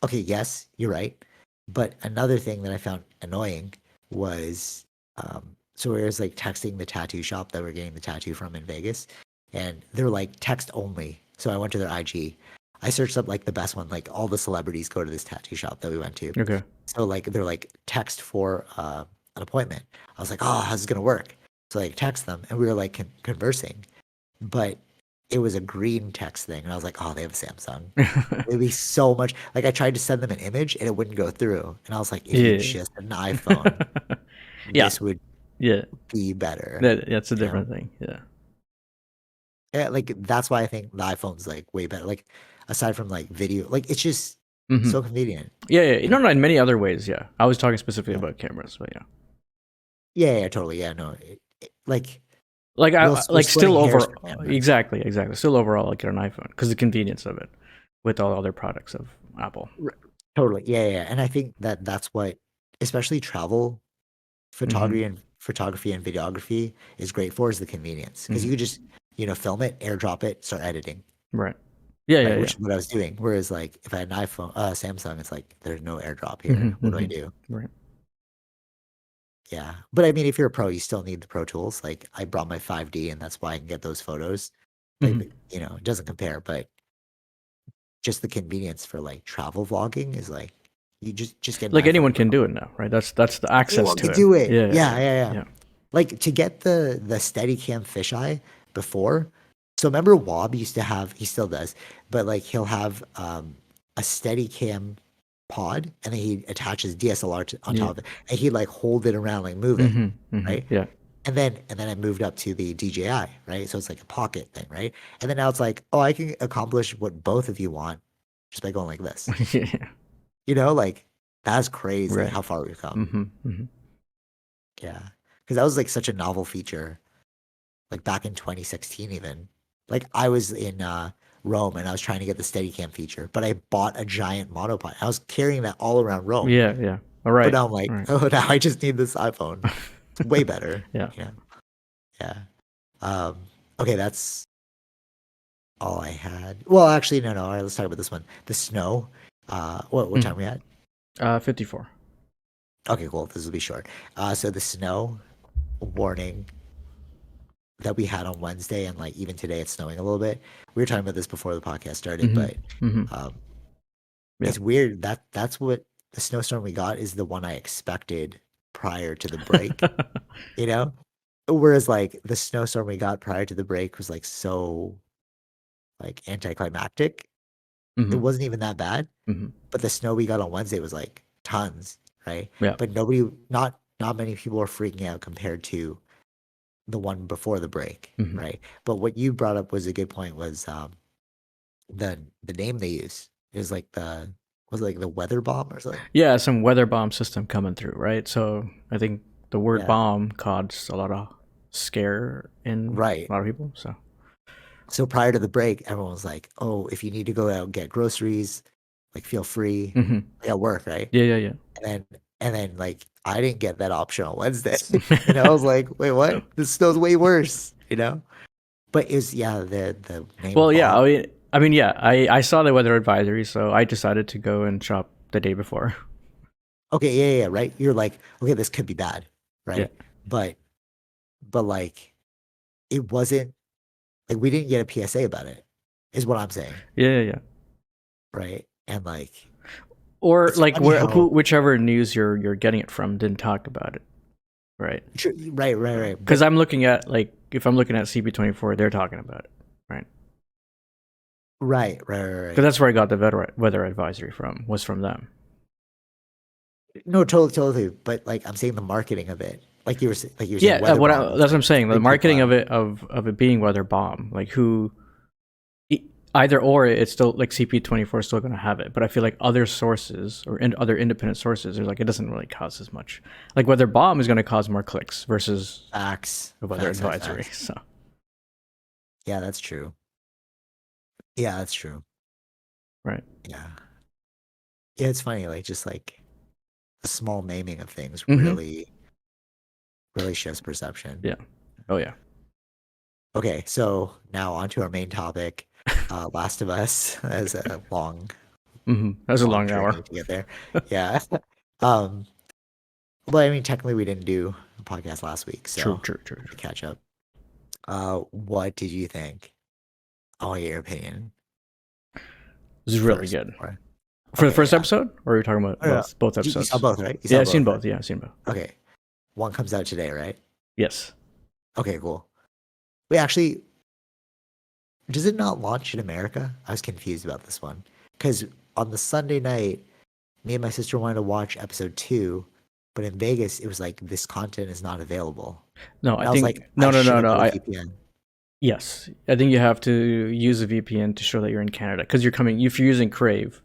okay, yes, you're right. But another thing that I found annoying was so we was like texting the tattoo shop that we're getting the tattoo from in Vegas, and they're like text only. So I went to their IG. I searched up like the best one, like all the celebrities go to this tattoo shop that we went to. Okay. So like they're like text for an appointment. I was like, oh, how's this gonna work? So like text them, and we were like conversing, but it was a green text thing, and I was like, oh, they have a Samsung. It'd be so much like I tried to send them an image and it wouldn't go through. And I was like, if you Yeah. just had an iPhone, Yeah. this would Yeah. be better. That's a You know? different thing. Yeah. Yeah, like that's why I think the iPhone's like way better. Like aside from like video, like it's just Hmm. so convenient. Yeah, yeah. You No, know? no. In many other ways, yeah. I was talking specifically Yeah. about cameras, but yeah. Yeah, totally. Yeah, no. Like Like we're like splitting still hairs over for cameras. exactly. Still overall, like get an iPhone because the convenience of it with all the other products of Apple. Totally. Yeah. And I think that that's what especially travel Hmm. photography and videography is great for is the convenience because you Hmm. could just film it, airdrop it, start editing, Right. Yeah, right? yeah, yeah. Which is what I was doing. Whereas like if I had an iPhone, Samsung, it's like there's no airdrop Hmm. here. What do I Hmm. do? Right. Yeah, but I mean, if you're a pro, you still need the pro tools. Like I brought my 5D, and that's why I can get those photos. Like Hmm. it doesn't compare, but just the convenience for like travel vlogging is like you just get an Like iPhone anyone Pro. can do it now, right? That's the access Anyone to could it. do it. Yeah, yeah, Yeah. yeah. Like to get the Steadicam fisheye before. So remember Wob used to have, he still does, but like he'll have a Steadicam pod, and then he attaches DSLR on Yeah. top of it, and he'd like hold it around, like move Yeah. it, Hmm. Hmm. right? Yeah. And then I moved up to the DJI, right? So it's like a pocket thing, right? And then now it's like, oh, I can accomplish what both of you want just by going like this. Yeah. You know, like that's crazy Right. how far we've come. Mm-hmm. Yeah. Because that was like such a novel feature, like back in 2016 even. Like I was in Rome and I was trying to get the Steadicam feature, but I bought a giant monopod. I was carrying that all around Rome. Yeah. Yeah. All But right. now I'm like, All right. oh, now I just need this iPhone. It's way better. Yeah. You know? Yeah. Um, okay, that's all I had. Well, actually, no, no. All right, let's talk about this one. The snow. What time we at? 54. Okay, cool. This will be short. So the snow warning that we had on Wednesday, and like even today, it's snowing a little bit. We were talking about this before the podcast started, Mm-hmm. but Mm-hmm. um, Yeah. it's weird that that's what the snowstorm we got is the one I expected prior to the break. You know, whereas like the snowstorm we got prior to the break was like so like anticlimactic. It Mm-hmm. wasn't even that bad, Mm-hmm. but the snow we got on Wednesday was like tons, right? Yeah. But not many people were freaking out compared to the one before the break, Mm-hmm. right? But what you brought up was a good point. Was the name they use is like was it like the weather bomb or something? Yeah. Some weather bomb system coming through, right? So I think the word Yeah, bomb caused a lot of scare in right. a lot of people. So So prior to the break, everyone was like, "Oh, if you need to go out and get groceries, like feel free." mm-hmm. Like at work, right? Yeah. Yeah. And then like I didn't get that option on Wednesday. And I was like, wait, what? This snow's way worse, you know? But it was yeah, the name Well, yeah. bomb. I mean, yeah. I saw the weather advisory, so I decided to go and shop the day before. Okay, yeah, right. You're like, okay, this could be bad, Yeah. right? But like it wasn't like we didn't get a PSA about it, is what I'm saying, Yeah. Yeah. Yeah. right? And like Or it's like funny how whichever news you're getting it from didn't talk about it, right? right. Because But I'm looking at like if I'm looking at CP24, they're talking about it, right? Because right. that's where I got the weather advisory from. Was from them. No, totally. But like I'm saying the marketing of it, like you were saying Yeah, weather bomb that's was what I'm like saying. The freak people marketing out. of it being weather bomb, like who, either or, it's still like CP24 is still going to have it. But I feel like other sources or other independent sources are like it doesn't really cause as much. Like weather bomb is going to cause more clicks versus Facts. the weather Facts, facts, advisory. facts. So Yeah, that's true. Yeah, that's true. right. Yeah. Yeah, it's funny, like just like the small naming of things Mm-hmm. really shows perception. Yeah. Oh yeah. Okay, so now on to our main topic. Last of Us as a Mm-hmm. That was a long long hour. journey to get there. Yeah. Um, but I mean technically we didn't do a podcast last week, True. so True. True. to True. catch up. What did you think? I want to get your opinion This is really first. good. For the Okay, first yeah. episode, or are you talking about I don't know. both You saw episodes? both, right? You Yeah, saw I've seen both, right? both. Yeah, I've seen both. Okay. One comes out today, right? Yes. Okay, cool. Wait, actually, does it not launch in America? I was confused about this one. Because on the Sunday night, me and my sister wanted to watch episode 2, but in Vegas, it was like, this content is not available. No, And I I was think like, I no, no, no, shouldn't no. get a I VPN. Yes, I think you have to use a VPN to show that you're in Canada because you're coming. If you're using Crave,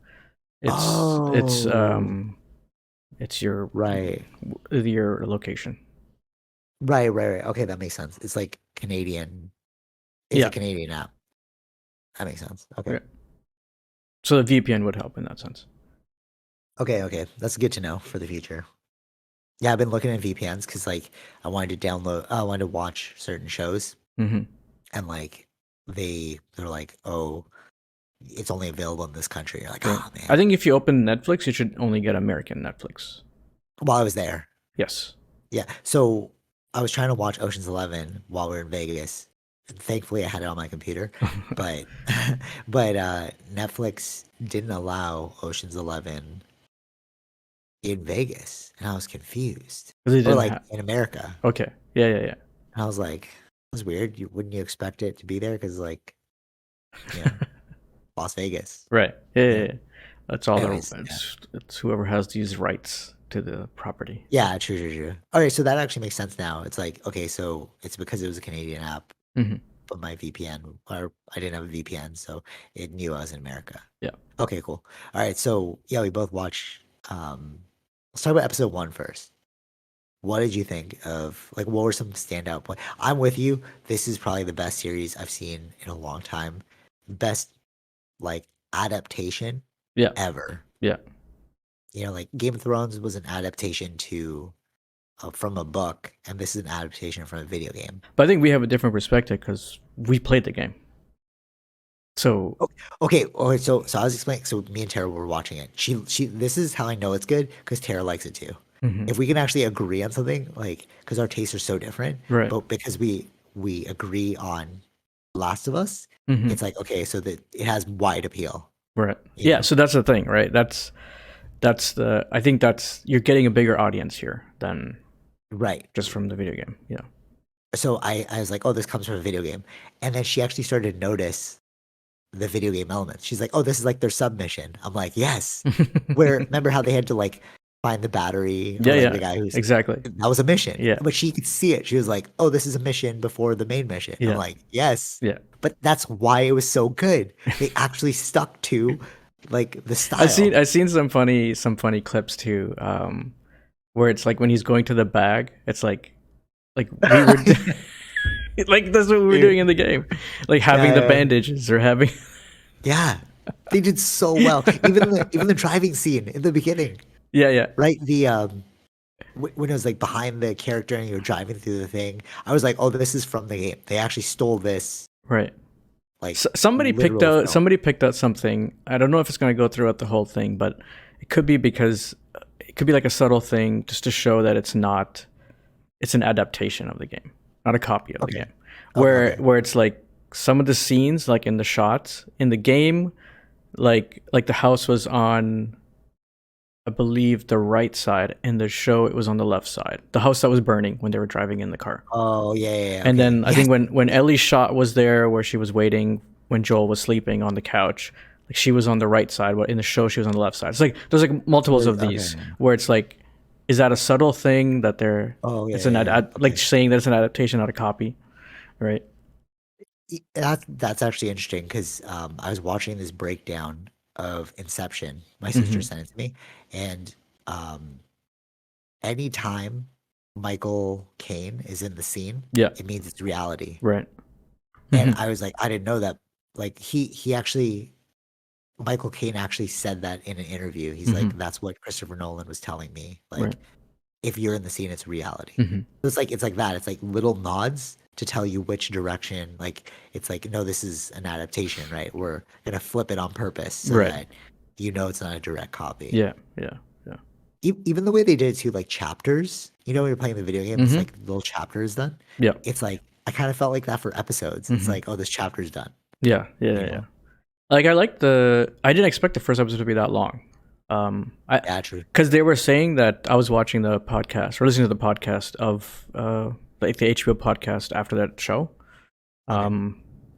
it's it's Oh, um it's right. your location. Right. Okay, that makes sense. It's like Canadian. It's a Yeah. Canadian app. That makes sense. Okay. Yeah. So the VPN would help in that sense. Okay. That's good to know for the future. Yeah, I've been looking at VPNs because like I wanted to watch certain shows, Mm-hmm. and like they're like, oh, it's only available in this country. You're like, Right. oh I man. think if you open Netflix, you should only get American Netflix. While I was there, Yes. yeah. So I was trying to watch Ocean's 11 while we are in Vegas. Thankfully, I had it on my computer, but Netflix didn't allow Ocean's 11 in Vegas, and I was confused. Because they Or didn't like have. in America, Okay. Yeah. and I was like, "That's weird. Wouldn't you expect it to be there? Because like, you know, Las Vegas." Right. Yeah. Yeah. That's all. Anyways, yeah, It's whoever has these rights to the property. yeah, true. All right, so that actually makes sense now. It's like, okay, so it's because it was a Canadian app, Mm-hmm. put my VPN, or I didn't have a VPN, so it knew I was in America. Yeah. Okay, cool. All right, so yeah, we both watch. Let's talk about episode one first. What did you think of, like, what were some standout points? I'm with you. This is probably the best series I've seen in a long time. Best, like, adaptation Yeah. ever. Yeah. You know, like Game of Thrones was an adaptation to from a book, and this is an adaptation from a video game. But I think we have a different perspective because we played the game. So Okay, so I was explaining. So me and Tara were watching it. She. This is how I know it's good because Tara likes it too. mhm. If we can actually agree on something, like because our tastes are so different, Right. but because we agree on Last of Us, Mhm. it's like okay, so that it has wide appeal. Right. You Yeah. know? So that's the thing, right? That's the. I think that's you're getting a bigger audience here than Right. just from the video game. Yeah. So I was like, oh, this comes from a video game, and then she actually started to notice the video game elements. She's like, oh, this is like their submission. I'm like, yes. Where remember how they had to like find the battery or Yeah. like Yeah. the guy who's Exactly. that was a mission. Yeah. But she could see it. She was like, oh, this is a mission before the main mission. Yeah. I'm like, yes. Yeah. But that's why it was so good. They actually stuck to like the style. I seen some funny clips too, where it's like when he's going to the bag, it's like we were like that's what we were doing in the game, like having the bandages or having. Yeah, they did so well. Even the driving scene in the beginning. Yeah. Yeah. Right, the when it was like behind the character and you're driving through the thing, I was like, oh, this is from the game. They actually stole this. Right. Like somebody picked literal out film. somebody picked out something. I don't know if it's going to go throughout the whole thing, but it could be because it could be like a subtle thing just to show that it's an adaptation of the game, not a copy of the game. Where it's like some of the scenes, like in the shots in the game, like the house was on, I believe, the right side. In the show, it was on the left side. The house that was burning when they were driving in the car. Oh yeah. And then I Yes. think when Ellie's shot was there, where she was waiting when Joel was sleeping on the couch, like she was on the right side. But in the show, she was on the left side. It's like there's like multiples of these where it's like, is that a subtle thing that they're? Oh yeah. It's an like saying that it's an adaptation, not a copy, right? That's actually interesting because I was watching this breakdown of Inception. My sister sent it to me, and anytime Michael Caine is in the scene, Yeah. it means it's reality. Right. And I was like, I didn't know that. Like he actually, Michael Caine actually said that in an interview. He's like, that's what Christopher Nolan was telling me. Like, Right. if you're in the scene, it's reality. Mhm. So it's like that. It's like little nods to tell you which direction. Like it's like, no, this is an adaptation, right? We're gonna flip it on purpose so Right. that you know it's not a direct copy. Yeah. Even the way they did it too, like chapters. You know, when you're playing the video game, it's like little chapters done. Yeah. It's like I kind of felt like that for episodes. It's like, oh, this chapter's done. Yeah. Like I didn't expect the first episode to be that long. Yeah, true. Because they were saying that I was watching the podcast or listening to the podcast of like the HBO podcast after that show, and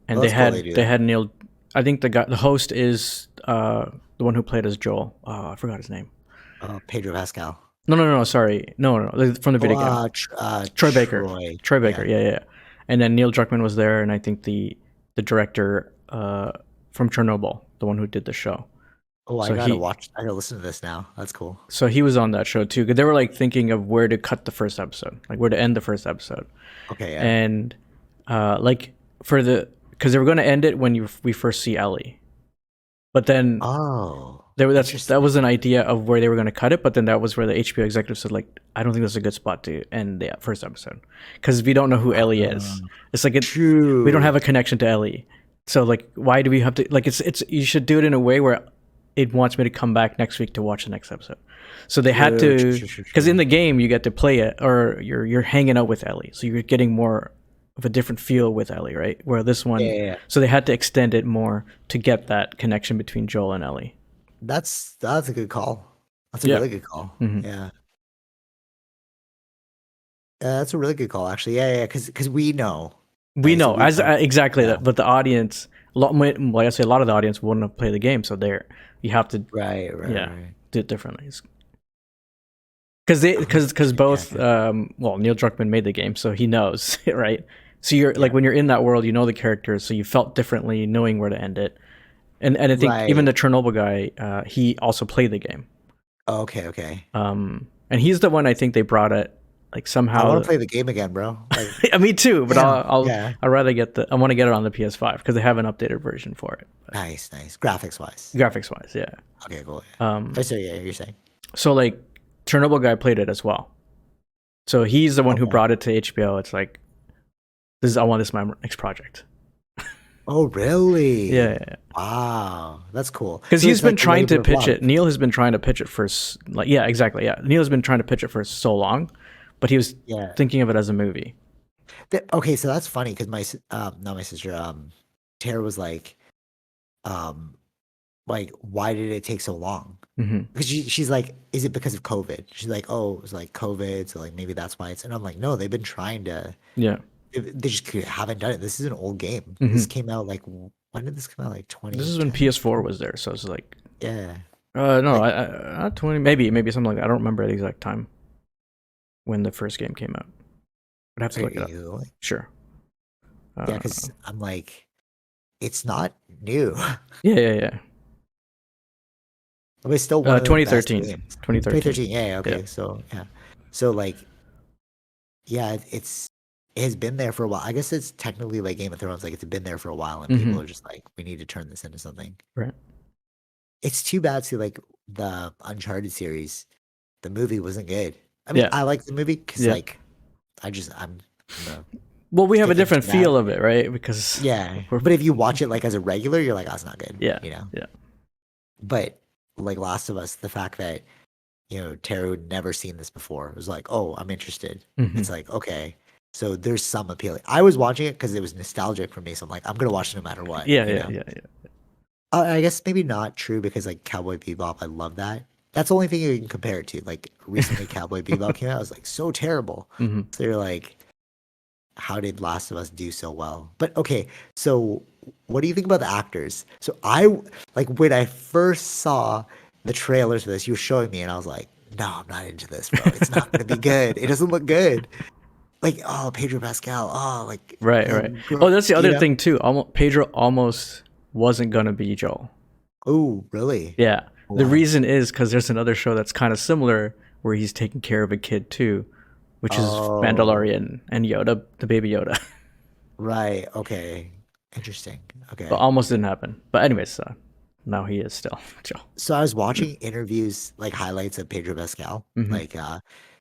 Well, they that's cool had they do they that. had Neil. I think the host is the one who played as Joel. I forgot his name. Pedro Pascal. No. Sorry, no. From the video game. Troy Baker. Troy Baker. Yeah. And then Neil Druckmann was there, and I think the director from Chernobyl, the one who did the show. Oh, I So gotta he- watch. I gotta listen to this now. That's cool. So he was on that show too. 'Cause they were like thinking of where to cut the first episode, like where to end the first episode. Okay, yeah. And like because they were going to end it when we first see Ellie, but then Oh, that was an idea of where they were going to cut it. But then that was where the HBO executive said, like, I don't think that's a good spot to end the first episode because we don't know who Ellie is. It's like true. we don't have a connection to Ellie. So like, why do we have to like? It's you should do it in a way where it wants me to come back next week to watch the next episode. So they had to, because in the game you get to play it, or you're hanging out with Ellie, so you're getting more of a different feel with Ellie, right? Where this one, so they had to extend it more to get that connection between Joel and Ellie. That's a good call. That's a really good call. Yeah. That's a really good call, actually. Yeah, because we know. We Right, so know we as know. exactly Yeah. that, but the audience, like I say, a lot of the audience wouldn't have played the game, so you have to Right. do it differently. Because both Neil Druckmann made the game, so he knows, right? So you're like Yeah. when you're in that world, you know the characters, so you felt differently knowing where to end it. And I think even Right. the Chernobyl guy, he also played the game. Okay, okay. And he's the one I think they brought it like I want somehow. to play the game again, bro. Like, Me too, but damn. Yeah. I'll rather get I want to get it on the PS5 because they have an updated version for it. But Nice, nice. Graphics wise. graphics wise, yeah. Okay, cool. Yeah. Um, Oh, so yeah, you're saying. so like Chernobyl guy played it as well. So he's the one who Okay. brought it to HBO. It's like I want this my next project. Oh, really? Yeah. Wow, that's cool. Because So he's it's been like a trying to labor of pitch love. it. Neil has been trying to pitch it for like yeah, exactly. Yeah, Neil has been trying to pitch it for so long, but he was Yeah. thinking of it as a movie. Okay, so that's funny because not my sister, Tara was like, why did it take so long? Hmm. Because she's like, is it because of COVID? She's like, oh, it was like COVID, so like maybe that's why it's. And I'm like, no, they've been trying to. Yeah. They just haven't done it. This is an old game. Hmm. This came out like when did this come out? Like This is when 2010. PS4 was there, so it's like Yeah, no, like not 20, maybe something like that. I don't remember the exact time when the first game came out. I'd have to look it up. Sure. yeah, because I'm like, it's not new. Yeah. But it's still one of the best 2013. games. 2013. 2013. Yeah, okay. Yeah. So yeah, so like yeah, it has been there for a while. I guess it's technically like Game of Thrones. Like it's been there for a while, and people Hmm. are just like, we need to turn this into something. Right. It's too bad. See, like the Uncharted series, the movie wasn't good. I mean, Yeah. I like the movie because Yeah. like I'm a Well, we have a stick into different feel that. of it, right? Because Yeah, we're but if you watch it like as a regular, you're like, oh, it's not good. yeah, You know. yeah. But like Last of Us, the fact that Tara had never seen this before, it was like, oh, I'm interested. Hmm. It's like, okay, so there's some appeal. I was watching it because it was nostalgic for me, so I'm like, I'm gonna watch it no matter what. Yeah. I guess maybe not true because like Cowboy Bebop, I love that. That's the only thing you can compare it to. Like recently, Cowboy Bebop came out, I was like so terrible. Hmm. So you're like, how did Last of Us do so well? But okay, so what do you think about the actors? So I like when I first saw the trailers for this, you were showing me, and I was like, no, I'm not into this, bro. It's not gonna be good. It doesn't look good. Like, oh, Pedro Pascal. Oh, like, Right. Oh, that's the you other know? thing too. Pedro almost wasn't gonna be Joel. Oh, really? Yeah. The Why? reason is because there's another show that's kind of similar where he's taking care of a kid too, which is Oh, Mandalorian and Yoda, the baby Yoda. right. Okay. Interesting. But Okay. almost didn't happen. But anyways, now he is still Joel. So I was watching interviews, like highlights of Pedro Pascal. Hmm. Like,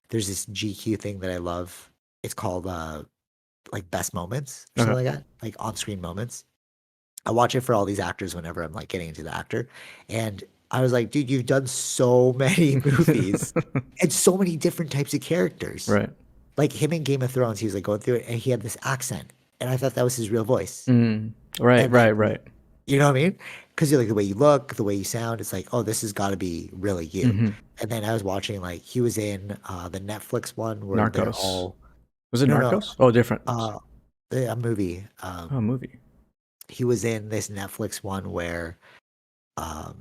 there's this GQ thing that I love. It's called like best moments or Okay. something like that, like on-screen moments. I watch it for all these actors whenever I'm like getting into the actor, and I was like, dude, you've done so many movies and so many different types of characters. Right. Like him in Game of Thrones, he was like going through it, and he had this accent, and I thought that was his real voice. Mm. Right. And then, Right. you know what I mean? Because you're like the way you look, the way you sound, it's like, oh, this has got to be really you. Hmm. And then I was watching like he was in the Netflix one where they're Narcos. all Was it no Narcos? Oh, different. uh a movie. Oh, movie. He was in this Netflix one where um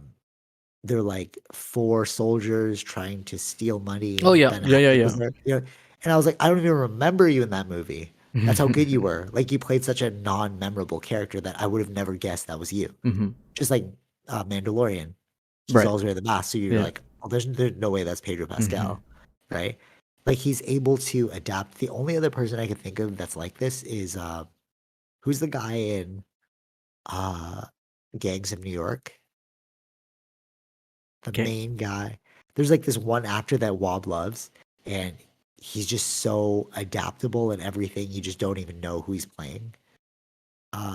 they're like four soldiers trying to steal money, Oh and yeah. Ben Affleck was Yeah. there. And I was like, I don't even remember you in that movie. That's how good you were. Like you played such a non-memorable character that I would have never guessed that was you. Hmm. Just like Mandalorian, he's Right. always wearing the mask, so you're Yeah. like, oh, there's no way that's Pedro Hmm. Pascal, right? Like he's able to adapt. The only other person I can think of that's like this is who's the guy in uh Gangs of New York? The Okay. main guy. There's like this one actor that Wob loves, and he's just so adaptable in everything. You just don't even know who he's playing.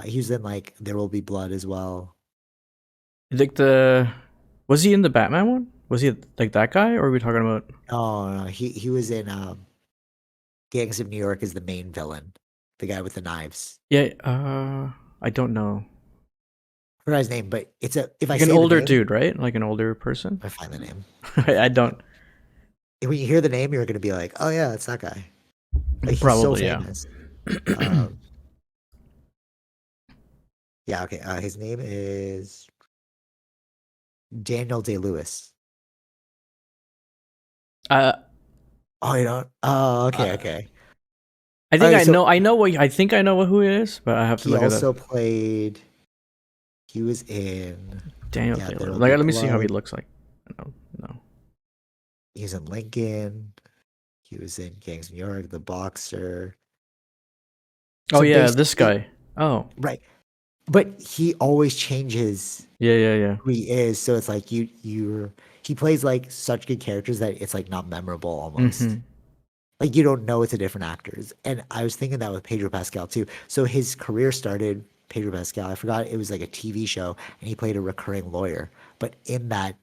He was in like There Will Be Blood as well. Like was he in the Batman one? Was he like that guy, or are we talking about? Oh no, he was in Gangs of New York as the main villain, the guy with the knives. Yeah. I don't know. I forgot his name, but it's a if I Like an say the older name, dude, right? Like an older person. I find the name. I don't. When you hear the name, you're gonna be like, oh yeah, it's that guy. Like he's so Probably, yeah. famous. Um, yeah, okay. His name is Daniel Day Lewis. uh, Oh, you don't? Oh, uh, okay. I All think right, so I know what I think I know who it is, but I have to he look at that. also played. He was in. Daniel Yeah, Day There Lewis. Will Like, Be let me see how he Blood. looks like. No, no. He was in Lincoln. He was in Gangs of New York, The Boxer. Oh So yeah, this basically, guy. Oh right. But he always changes yeah, yeah, yeah. who he is. So it's like he plays like such good characters that it's like not memorable almost. Mm-hmm. Like you don't know it's a different actors. And I was thinking that with Pedro Pascal too. So his career started, Pedro Pascal, I forgot it was like a TV show and he played a recurring lawyer. But in that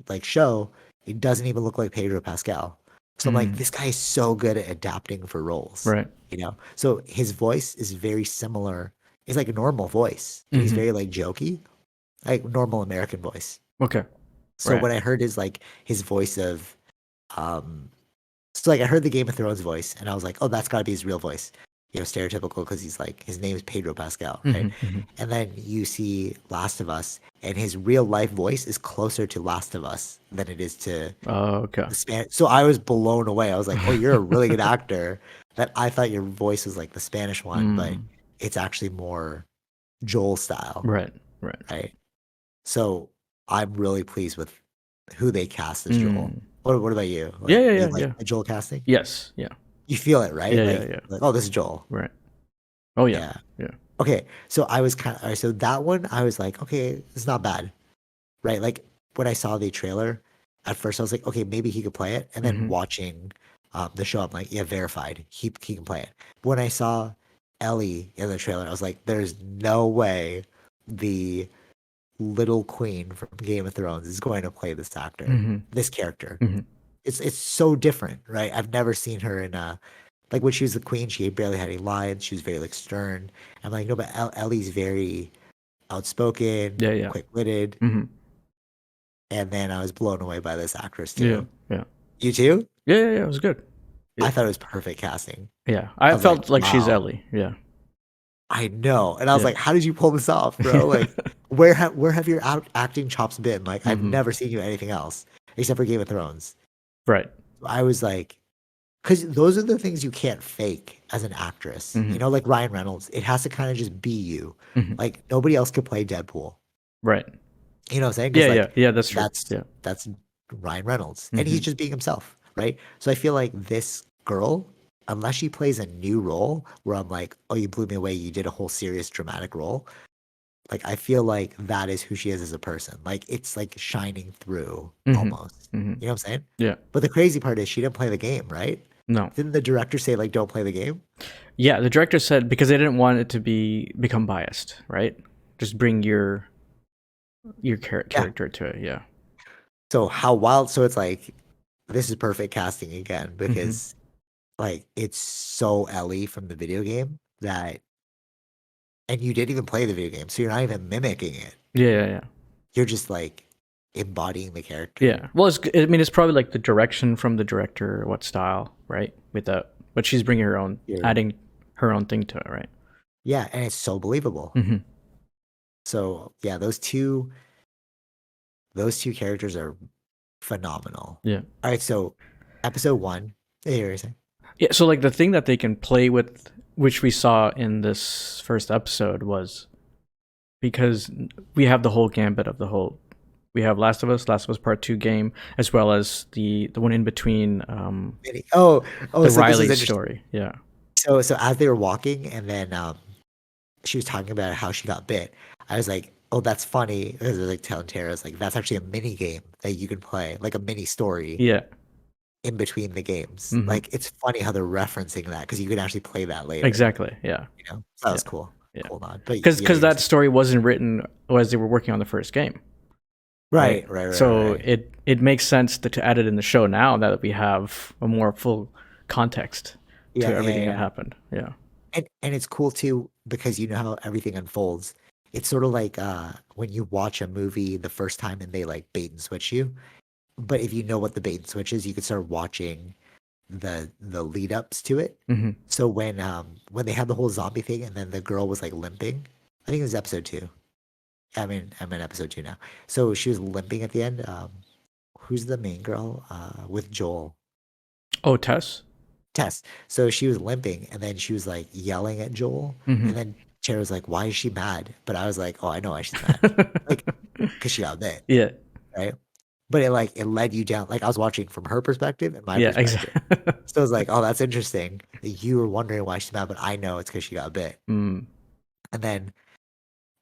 like show, it doesn't even look like Pedro Pascal. So I'm like, Mm. this guy is so good at adapting for roles, Right. you know? So his voice is very similar. It's like a normal voice and he's Mm-hmm. very like jokey, like normal American voice. Okay. So Right. when I heard his voice of um so like I heard the Game of Thrones voice and I was like, oh, that's gotta be his real voice. You know, stereotypical because he's like his name is Pedro Pascal, right? Mm-hmm. Mm-hmm. And then you see Last of Us and his real life voice is closer to Last of Us than it is to Okay. the Spanish. So I was blown away. I was like, oh, you're a really good actor. That I thought your voice was like the Spanish one, but Mm. it's actually more Joel style, Right. Right. right? So I'm really pleased with who they cast as Joel. Mm. What about you? Yeah, Like yeah, you yeah, like yeah. the Joel casting? Yes. Yeah. You feel it, right? Yeah, yeah, yeah. Like oh, this is Joel. Right. Oh yeah. Yeah. Yeah. Okay. So I was kind of all right, so that one I was like, okay, it's not bad. Right? Like when I saw the trailer, at first I was like, okay, maybe he could play it. And then Mm-hmm. watching the show, I'm like, yeah, verified. He can play it. But when I saw Ellie in the trailer, I was like, there's no way the little queen from Game of Thrones is going to play this actor, Mm-hmm. this character. Mm-hmm. It's so different, right? I've never seen her in a like when she was the queen, she barely had any lines. She was very like stern. I'm like, no, but Ellie's very outspoken, Yeah, yeah. quick-witted. Mm-hmm. And then I was blown away by this actress Yeah. too. Yeah. You too? Yeah, yeah, yeah. It was good. I Yeah. thought it was perfect casting. Yeah. I I was like, felt like she's wow, Ellie. Yeah. I know. And I was Yeah. like, how did you pull this off, bro? Like, where have your acting chops been? Like, I've Mm-hmm. never seen you in anything else except for Game of Thrones. Right. I was like, because those are the things you can't fake as an actress. Mm-hmm. You know, like Ryan Reynolds, it has to kind of just be you. Mm-hmm. Like nobody else could play Deadpool. Right. You know what I'm saying? Yeah, Because yeah, like yeah. That's true. that's Yeah. that's Ryan Reynolds, and he's Mm-hmm. just being himself, right? So I feel like this girl, unless she plays a new role where I'm like, oh, you blew me away, you did a whole serious dramatic role. Like I feel like that is who she is as a person. Like it's like shining through Mm-hmm. almost. Mm-hmm. You know what I'm saying? Yeah. But the crazy part is she didn't play the game, right? No. Didn't the director say like don't play the game? Yeah, the director said because they didn't want it to become biased, right? Just bring your Yeah. character to it. Yeah. So how wild? So it's like this is perfect casting again Mm-hmm. because like it's so Ellie from the video game that and you didn't even play the video game, so you're not even mimicking it. Yeah, yeah, yeah. You're just like embodying the character. Yeah. Well, I mean, it's probably like the direction from the director, what style, right? With that, but she's bringing her own, You're, adding her own thing to it, right? yeah, and it's so believable. Mm-hmm. So yeah, those two characters are phenomenal. Yeah. All right, so episode one. Hey, you were saying? Yeah. So like the thing that they can play with, which we saw in this first episode, was because we have the whole gambit of the whole. We have Last of Us Part Two game, as well as the one in between, Oh, the so this is Riley interesting. story. Yeah. So as they were walking, and then she was talking about how she got bit. I was like, oh, that's funny. Because I was like telling Tara, I was like, that's actually a mini game that you can play, like a mini story Yeah. in between the games. Mm-hmm. Like it's funny how they're referencing that because you can actually play that later. Exactly. Yeah. You know, so that Yeah. was cool. Yeah. Cool nod. But Because yeah, you were that saying. story wasn't written as they were working on the first game. Right. So it makes sense to add it in the show now that we have a more full context to everything that happened. Yeah. And it's cool too because you know how everything unfolds. It's sort of like when you watch a movie the first time and they like bait and switch you. But if you know what the bait and switch is, you can start watching the lead ups to it. Mm-hmm. So when they had the whole zombie thing and then the girl was like limping, I think it was episode two. I'm in episode two now. So she was limping at the end. Who's the main girl? With Joel. Oh, Tess. Tess. So she was limping, and then she was like yelling at Joel, and then Cher was like, "Why is she mad?" But I was like, "Oh, I know why she's mad, like because she got bit, Yeah. right?" But it led you down. Like I was watching from her perspective and my Yeah. perspective, Exactly. so I was like, "Oh, that's interesting that you were wondering why she's mad, but I know it's because she got bit." Mm. And then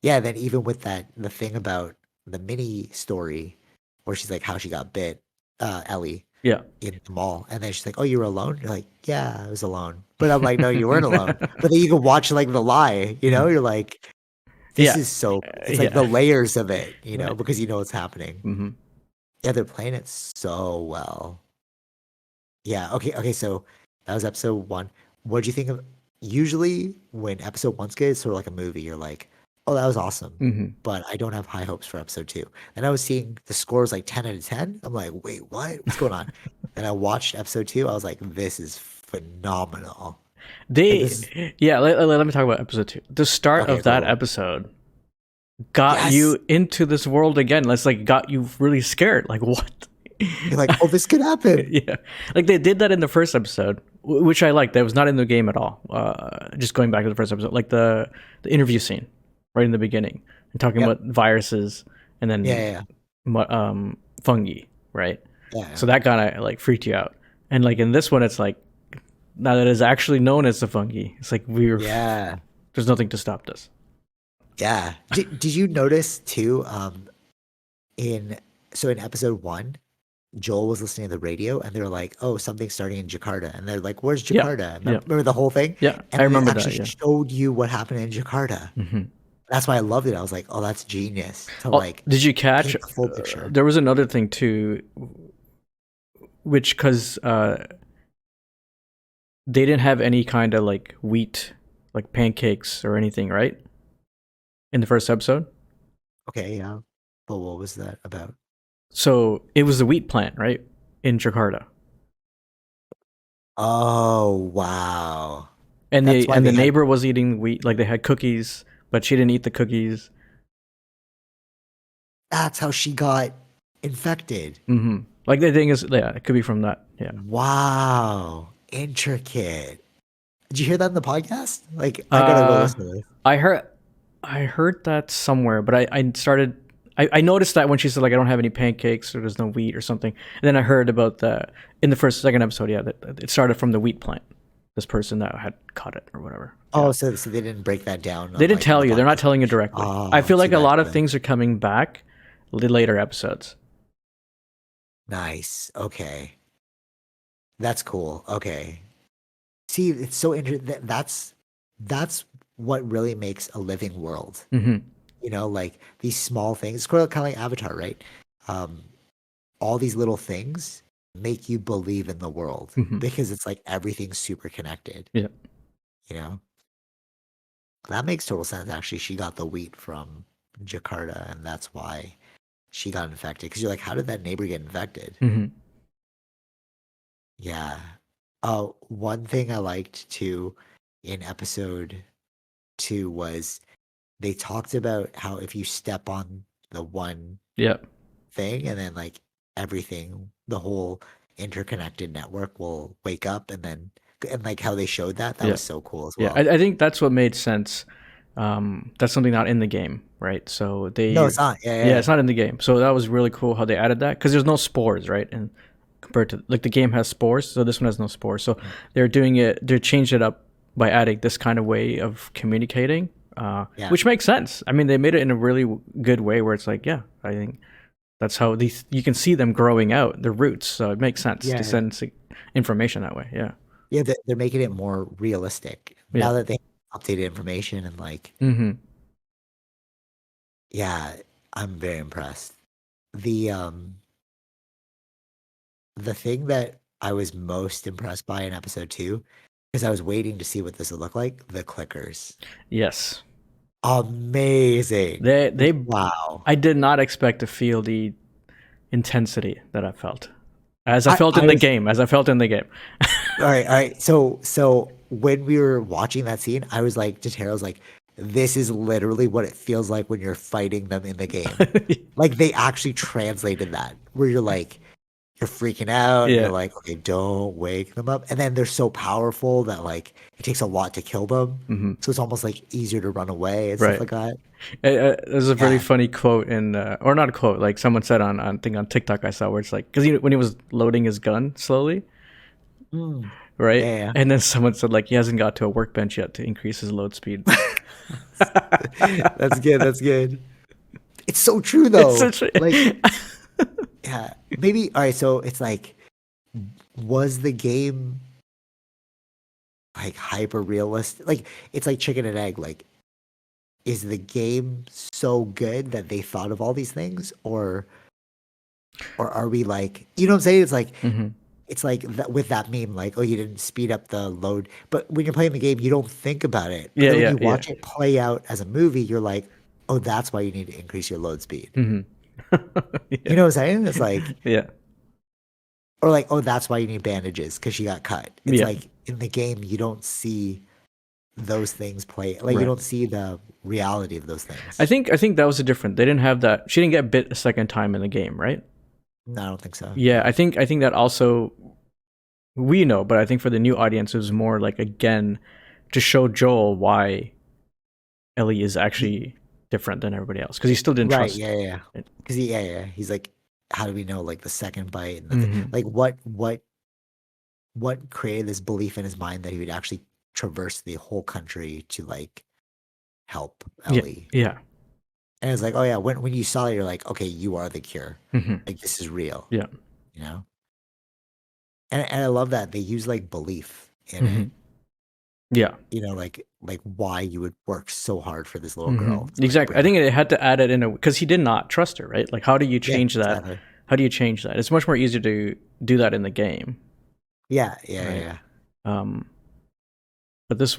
yeah, then even with the thing about the mini story where she's like how she got bit, Ellie Yeah. in the mall, and then she's like, "Oh, you were alone?" You're like, "Yeah, I was alone." But I'm like, "No, you weren't alone." But then you can watch like the lie, You're like, "This Yeah. is so." It's like Yeah. the layers of it, Right. because you know what's happening. Hmm. Yeah, they're playing it so well. Yeah. Okay. Okay. So that was episode one. What do you think of? Usually, when episode one's good, it's sort of like a movie. You're like, "Oh, that was awesome," Hmm. but I don't have high hopes for episode two. And I was seeing the scores like 10 out of 10. I'm like, "Wait, what? What's going on?" And I watched episode two. I was like, "This is phenomenal." Like this is Yeah. Let me talk about episode 2. The start okay. of Cool. that Cool. episode got Yes. you into this world again. It's like got you really scared. Like what? You're like, "Oh, this could happen." Yeah, like they did that in the first episode, which I liked. That was not in the game at all. Just going back to the first episode, like the interview scene right in the beginning, and talking Yep. about viruses and Yeah. then Yeah. fungi, right? Yeah. Yeah. So that kind of like freaked you out. And like in this one, it's like now that it's actually known as the fungi, it's like Yeah. there's nothing to stop this. Yeah. Did you notice too? In in episode one, Joel was listening to the radio and they're like, "Oh, something's starting in Jakarta." And they're like, "Where's Yeah, Jakarta?" yeah, Remember the whole thing? yeah. And I then it remember that. actually Yeah. showed you what happened in Jakarta. Hmm. That's why I loved it. I was like, "Oh, that's genius to Oh, like did you catch? paint the full picture." There was another thing too, which because they didn't have any kind of like wheat, like pancakes or anything, right? In the first episode. Okay, yeah. But what was that about? So it was the wheat plant, right? In Jakarta. Oh, wow. And That's why the they had neighbor was eating wheat, like they had cookies, but she didn't eat the cookies. that's how she got infected. Hmm. Like the thing is, yeah, it could be from that. Yeah. Wow. Intricate. Did you hear that in the podcast? Like, I gotta go Uh, listen to this. I heard that somewhere, but I noticed that when she said like I don't have any pancakes or there's no wheat or something, and then I heard about the in the second episode, yeah, that it started from the wheat plant. This person that had caught it or whatever. Yeah. Oh, so they didn't break that down They on, didn't like, in tell the you. They're not podcast. telling you directly. I Oh, feel too like a bad, lot too of bad. things are coming back later episodes. Nice. Okay. That's cool. Okay. See, it's so interesting. That's what really makes a living world. Hmm. Like these small things. It's kind of like Avatar, right? Um, all these little things make you believe in the world Hmm. because it's like everything's super connected, Yeah. you know? That makes total sense. Actually, she got the wheat from Jakarta, and that's why she got infected. Because you're like, how did that neighbor get infected? Hmm. Yeah. One thing I liked too in episode two was they talked about how if you step on the one Yeah. thing and then like everything, the whole interconnected network will wake up and like how they showed that Yeah. was so cool as Yeah. well. I think that's what made sense. That's something not in the game, right? So No, it's not. Yeah, yeah, yeah, it's not in the game. So that was really cool how they added that because there's no spores, right? And compared to like the game has spores, so this one has no spores. So they changed it up by adding this kind of way of communicating, yeah. which makes sense. I mean, they made it in a really good way where it's like, yeah, I think that's how these you can see them growing out their roots. So it makes sense to Yeah. send information that way. Yeah. Yeah, they're making it more realistic Yeah. now that they have updated information and like, Mm-hmm. yeah, I'm very impressed. The thing that I was most impressed by in episode two, because I was waiting to see what this would look like, the clickers. Yes. Amazing. They Wow. I did not expect to feel the intensity that I felt. As I felt in I the was game, as I felt in the game. all right, all right. So when we were watching that scene, I was like to Tara, I was like, this is literally what it feels like when you're fighting them in the game. Like they actually translated that where you're freaking out and you're Yeah. like, okay, don't wake them up. And then they're so powerful that like it takes a lot to kill them. Hmm. So it's almost like easier to run away and stuff Right. like that. There's a really Yeah. funny quote in, or not a quote, like someone said on thing on TikTok I saw where it's like, because when he was loading his gun slowly, Mm. right? Yeah, And then someone said like he hasn't got to a workbench yet to increase his load speed. yeah. That's good. That's good. It's so true It's though. such a, Like, yeah, maybe all right, so it's like was the game like hyper realistic? Like it's like chicken and egg. Like is the game so good that they thought of all these things or are we like you know what I'm saying? Mhm. It's like that with that meme like oh you didn't speed up the load. But when you're playing the game you don't think about it. But Yeah, then when yeah, you yeah. watch it play out as a movie you're like oh that's why you need to increase your load speed. Hmm. You Yeah, know what I'm saying? It's like yeah, or like oh that's why you need bandages because she got cut. It's yeah. like in the game you don't see those things play like you Right. don't see the reality of those I things. think I think that was a different. They didn't have that. She didn't get bit a second time in the game, right? No, I don't think so. Yeah, No. I think that also we know, but I think for the new audience, it was more like again to show Joel why Ellie is Y- actually different than everybody else because he still didn't Right, trust. yeah, yeah. It. Because yeah, he's like, how do we know like the second bite and Hmm. like what created this belief in his mind that he would actually traverse the whole country to like help Yeah, Ellie? yeah, And it's like, oh yeah, when you saw it, you're like, okay, you are the cure. hmm, Like this is real, yeah, you know? And I love that they use like belief in it. hmm, yeah, You know, like why you would work so hard for this little hmm, girl to like exactly. bring I her. think it had to add it in a because he did not trust her, right? Like, how do you Yeah, change that? exactly. How do you change that? It's much more easier to do that in the game, Yeah, yeah, right? yeah. Um, but this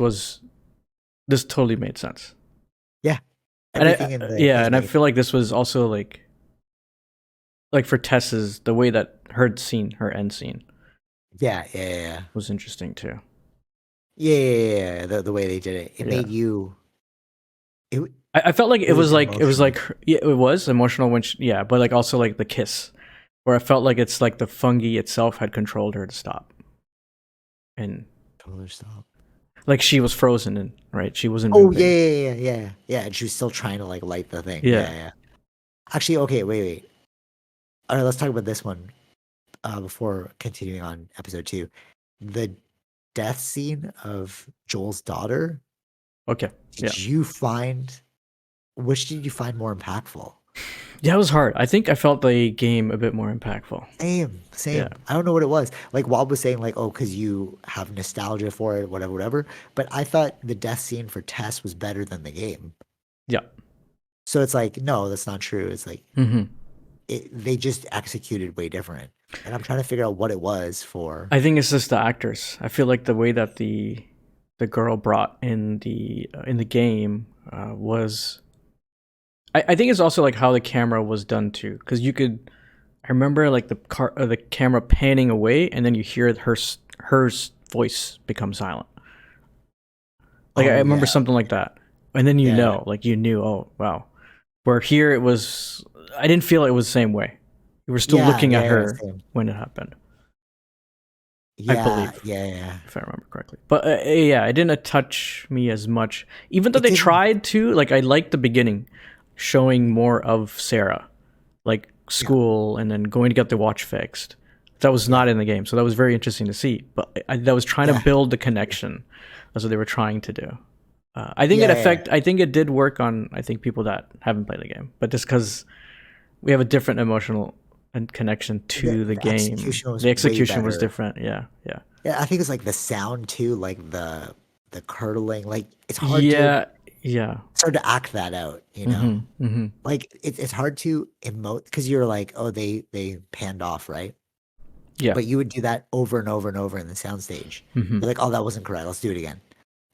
totally made sense. Yeah. And Everything in the yeah, is and I made. feel like this was also like for Tess's the way that her end scene Yeah, yeah, yeah, yeah. was interesting too. Yeah, yeah, yeah, yeah, the way they did it, it Yeah. made you. It I felt like it was it was emotional. like yeah, it was emotional when yeah, but like also like the kiss where I felt like it's like the fungi itself had controlled her to stop and Total stop. like she was frozen and right she wasn't Oh yeah, moving. yeah, yeah, yeah, yeah. Yeah, and she was still trying to like light the thing. Yeah, Yeah. yeah. Actually, okay, wait. All right, let's talk about this one before continuing on episode 2. The death scene of Joel's daughter. Okay. Yeah. Did you find which did you find more impactful? Yeah, it was hard. I think I felt the game a bit more impactful. Same, Yeah. same. I don't know what it was. Like Wob was saying, like, oh, because you have nostalgia for it, whatever, whatever. But I thought the death scene for Tess was better than the game. Yeah. So it's like, no, that's not true. It's like Hmm. they just executed way different. And I'm trying to figure out what it was for. I think it's just the actors. I feel like the way that the girl brought in the game was. I think it's also like how the camera was done too, because you could. I remember like the camera panning away, and then you hear her voice become silent. Like I Oh remember yeah, something like that, and then yeah, like you knew, oh wow. Where here it was, I didn't feel it was the same way. You were still yeah, looking at yeah, her same. when it happened. I Yeah, believe, yeah, yeah. if I remember correctly. But yeah, it didn't touch me as much. Even though It they didn't. tried to, like, I liked the beginning, showing more of Sarah, like Yeah, school and then going to get the watch fixed. That was yeah, not in the game, so that was very interesting to see. But that was trying to yeah, build the connection. That's what they were trying to do. I think yeah, yeah. I think it did work on. I think people that haven't played the game, but just because we have a different emotional and connection to the The game, execution was the way execution was better. different. Yeah, yeah. Yeah, I think it's like the sound too, like the curdling. Like Yeah, yeah. it's hard to act that out, you know? Mhm. Mhm. Like it's hard to emote because you're like, oh, they panned off, right? Yeah. But you would do that over and over and over in the soundstage. Mhm. You're like, oh, that wasn't correct. Let's do it again.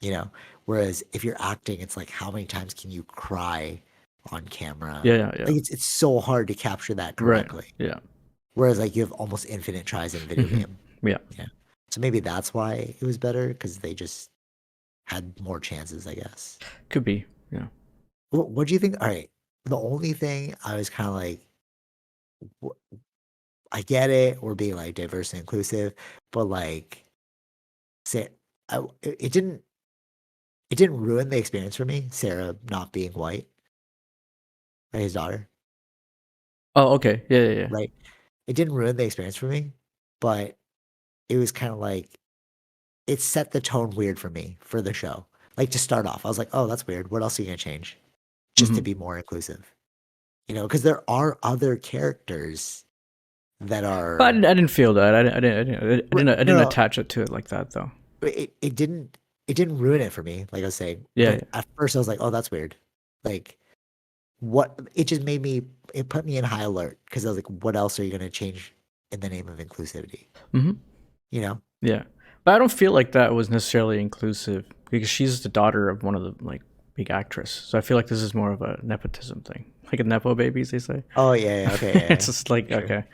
You know? Whereas if you're acting, it's like how many times can you cry on camera? Yeah, yeah, yeah. Like it's so hard to capture that Right. correctly. Yeah. Whereas like you have almost infinite tries in a video Mhm. game. Yeah. Yeah. So maybe that's why it was better because they just had more chances, I guess. Could be. Yeah. What do you think? All right. The only thing I was kind of like, I get it. We're being like diverse and inclusive, but like, say, it didn't. It didn't ruin the experience for me. Sarah not being white, right? His daughter, Oh, okay. Yeah, yeah, yeah. right? It didn't ruin the experience for me, but it was kind of like it set the tone weird for me for the show. Like to start off, I was like, "Oh, that's weird. What else are you gonna change just to Hmm. be more inclusive?" Because there are other characters that But are. I didn't feel that. I No, didn't no, attach it to it like that though. it didn't ruin it for me. Like I was saying, Yeah, but yeah. at first I was like, "Oh, that's weird." Like what? It just made me. It put me in high alert because I was like, "What else are you gonna change in the name of inclusivity?" Hmm. You know? Yeah. But I don't feel like that was necessarily inclusive because she's the daughter of one of the like big actress. So I feel like this is more of a nepotism thing, like a nepo babies they say. Oh yeah, yeah, okay, yeah, It's yeah. just like Sure. okay,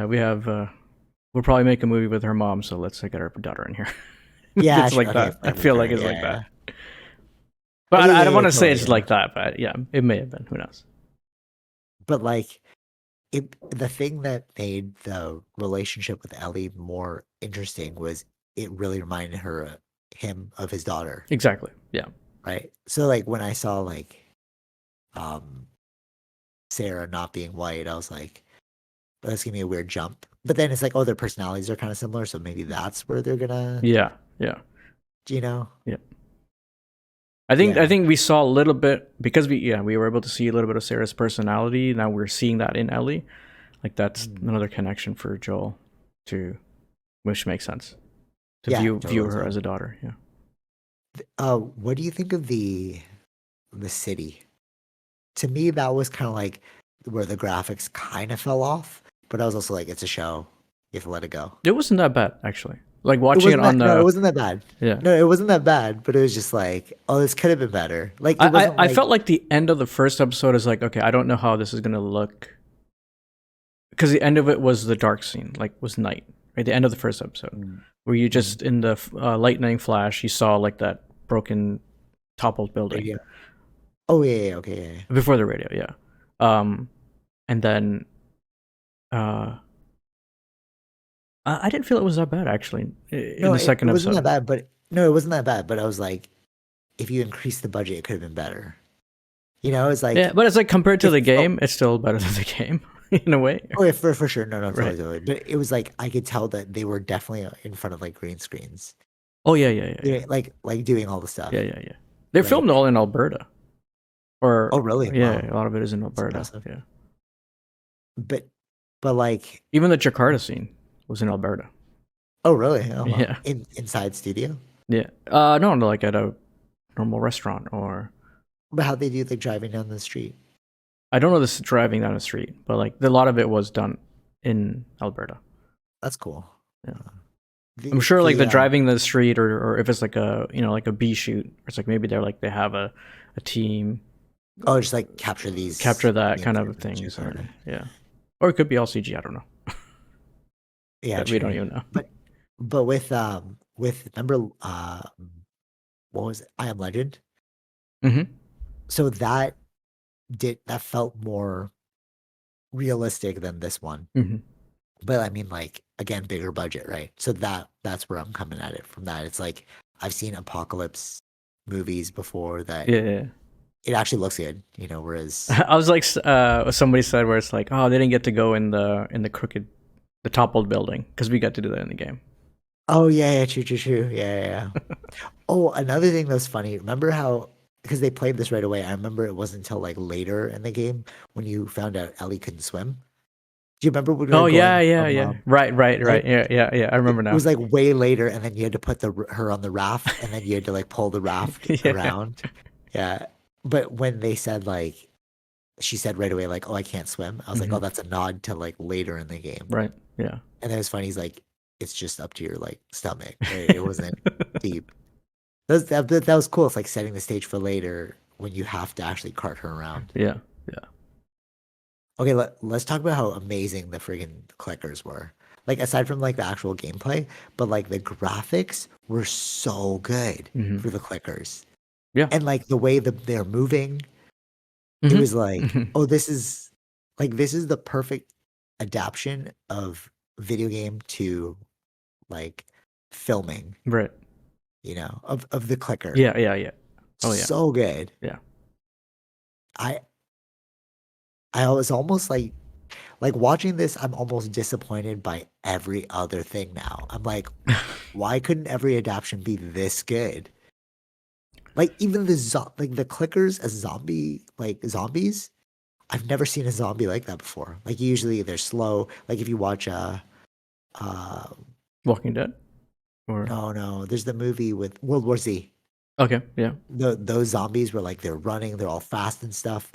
we have we'll probably make a movie with her mom, so let's get our daughter in here. Yeah, It's sure. like Okay, that. I for feel like sure. it's Yeah, like yeah. that. But Okay, I yeah, don't yeah, want to say totally. it's Yeah. like that. But yeah, it may have been. Who knows? But like the thing that made the relationship with Ellie more interesting was it really reminded him of his daughter, Exactly. Yeah. right? So like when I saw like um Sarah not being white, I was like, that's gonna be a weird jump. But then it's like, oh, their personalities are kind of similar, so maybe that's where they're gonna, Yeah. Yeah. you know? Yeah. I Yeah. think we saw a little bit because we were able to see a little bit of Sarah's personality. Now we're seeing that in Ellie. Like that's Mm. another connection for Joel to which makes sense to Yeah, view totally, her as totally. a daughter. Yeah. What do you think of the city? To me, that was kind of like where the graphics kind of fell off, but I was also like, it's a show. You have to let it go. It wasn't that bad actually. Like It watching it wasn't on that, no, it the wasn't that bad. yeah. No, it wasn't that bad, but it was just like, oh, this could have been better. Like, it wasn't I like, felt like the end of the first episode is like okay, I don't know how this is gonna look because the end of it was the dark scene, like was night, right? The end of the first episode, mm, where you mm, just in the lightning flash, you saw like that broken, toppled building radio. Oh, yeah, yeah, okay, yeah, yeah. before the radio, yeah. Um, and then uh, I didn't feel it was that bad actually in No, the it second wasn't that episode. bad, but no, it wasn't that bad, but I was like, if you increase the budget, it could have been better. It's Yeah, like, but it's like compared to it the felt, game, it's still better than the game in a way, oh, yeah, for sure. No, no, totally, right? totally. But it was like, I could tell that they were definitely in front of like green screens. Oh yeah, yeah, yeah, yeah, Like doing all the yeah, stuff, yeah, yeah. They're right? filmed all in Alberta, or Oh, really? yeah, Wow, a lot of it is in that's Alberta. impressive. Yeah, But like, even the Jakarta scene was in Alberta. oh, really? Oh, wow. Yeah, Inside studio? yeah. No, no, like at a normal restaurant, or But how they do like driving down the street? I don't know this driving down the street, but like a lot of it was done in Alberta. That's cool. Yeah. Uh, I'm the sure like the the driving the street, or if it's like a like a B shoot, it's like maybe they have a team oh, just like capture these capture that kind scenes of in things, or Jakarta. yeah, or it could be all CG. I don't know. Yeah, We don't true. even know. But with remember what was it? I Am Legend? Hmm. So that felt more realistic than this one. Hmm. But I mean, like, again, bigger budget, right? So that's where I'm coming at it from. That it's like I've seen apocalypse movies before that Yeah, yeah. it actually looks good, whereas I was like, somebody said where it's like, oh, they didn't get to go in the crooked, the toppled building because we got to do that in the game. oh yeah, yeah, true, true, true. Yeah, yeah, yeah. Oh, another thing that was funny. Remember how because they played this right away. I remember it wasn't until like later in the game when you found out Ellie couldn't swim. Do you remember when we were Oh yeah, going yeah, from yeah. Right, right, right? right. Yeah, yeah, yeah. I It remember now. was like way later, and then you had to put her on the raft, and then you had to like pull the raft Yeah. around. Yeah. But when they said like she said right away, like, oh, I can't swim, I was like, Hmm. oh, that's a nod to like later in the game. Right. Yeah. And it was funny, he's like, it's just up to your like stomach, right? It wasn't deep. That was cool. It's like setting the stage for later when you have to actually cart her around. Yeah. Yeah. Okay, let's talk about how amazing the friggin' clickers were. Like aside from like the actual gameplay, but like the graphics were so good Hmm. for the clickers. Yeah. And like the way that they're moving, it Hmm. was like, Hmm. oh, this is the perfect adaptation of video game to like filming, Right. of the clicker. Yeah, yeah, yeah. Oh yeah. So good. Yeah. I I was almost like watching this, I'm almost disappointed by every other thing now. I'm like, why couldn't every adaptation be this good? Like even like the clickers as zombies. I've never seen a zombie like that before. Like usually they're slow. Like if you watch uh Walking Dead? Or no, there's the movie with World War Z. okay, yeah. Those zombies were like they're running, they're all fast and stuff.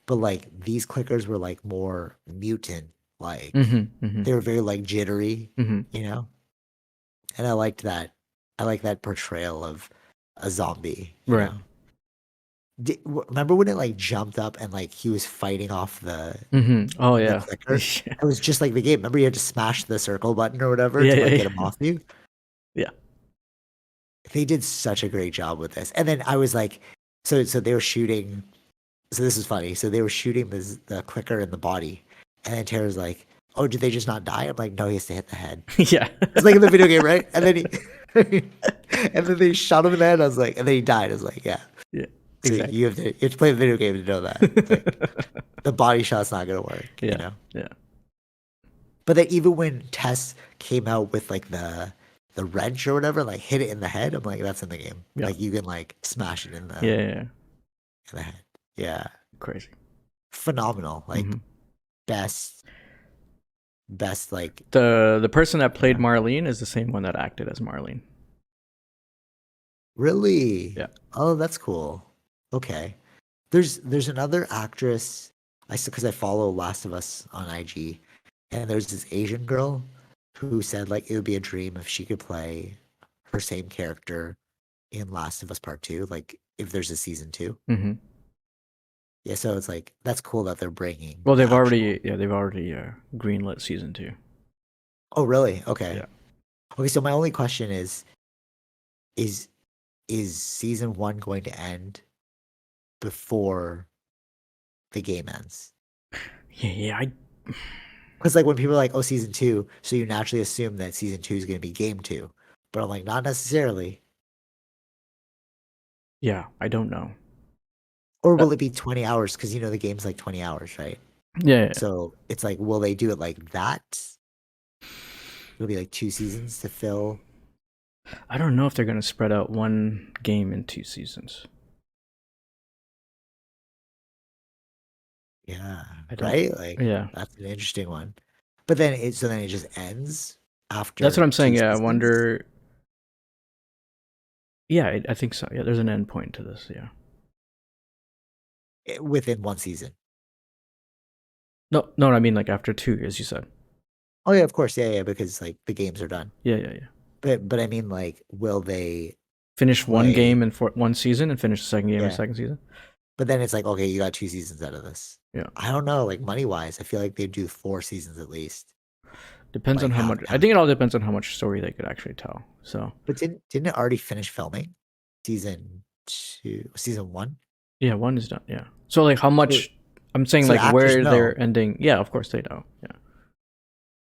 But like these clickers were like more mutant, like Mhm. Mhm. they were very like jittery, Mhm. you know? And I liked that. I like that portrayal of a zombie, you Right. know? Remember when it like jumped up and like he was fighting off Mhm. Oh the yeah. clicker? It was just like the game. Remember you had to smash the circle button or whatever Yeah, to yeah, like yeah. get him off you? Yeah. They did such a great job with this. And then I was like, so they were shooting. So this is funny. So they were shooting the clicker in the body, and then Tara's like, "Oh, did they just not die?" I'm like, "No, he has to hit the head." Yeah. It's like in the video game, right? And then and then they shot him in the head. I was like, and then he died. I was like, yeah. Yeah. So Exactly. you have to play the video game to know that. Like the body shot's not gonna work, you Yeah. know. Yeah. But then even when Tess came out with like the wrench or whatever, like hit it in the head, I'm like, that's in the game. Yeah. Like you can like smash it Yeah, yeah, yeah. in the head. Yeah, Crazy. phenomenal. Like Mhm. best like The person that played yeah. Marlene is the same one that acted as Marlene. Really? Yeah. Oh, that's cool. Okay. There's another actress because I follow Last of Us on IG, and there's this Asian girl who said like it would be a dream if she could play her same character in Last of Us Part 2, like if there's a season 2. Mhm. Yeah, so it's like that's cool that they're bringing Well, the actual. they've already greenlit season 2. Oh, really? Okay. Yeah. Okay, so my only question is is season 1 going to end before the game ends? Yeah, yeah. Because like when people are like, "Oh, season 2," so you naturally assume that season 2 is going to be game 2, but I'm like, not necessarily. Yeah, I don't know. Or Uh, will it be 20 hours? Because the game's like 20 hours, right? yeah, yeah. So it's like, will they do it like that? It'll be like 2 seasons to fill. I don't know if they're going to spread out one game in 2 seasons. Yeah, I don't. right. Like Yeah. that's an interesting one. But then it just ends That's what after I'm two saying. Yeah, I seasons wonder. Yeah, I think so. Yeah, there's an end point to this. Yeah. within one season. No, no, I mean like after 2, as you said. Oh yeah, of course, yeah, because like the games are done. Yeah, yeah, yeah. But I mean, like, will they Finish one play? game in one season and finish the second game in the Yeah, second season. but then it's like, okay, you got 2 seasons out of this. Yeah. I don't know, like money wise, I feel like they do 4 seasons at least. Depends on Like how half much. and I half. think it all depends on how much story they could actually tell. So But didn't it already finish filming? Season 1. yeah, one is done. Yeah. So like how So, much? I'm saying so the like actors where know. they're ending. Yeah, of course they know. Yeah.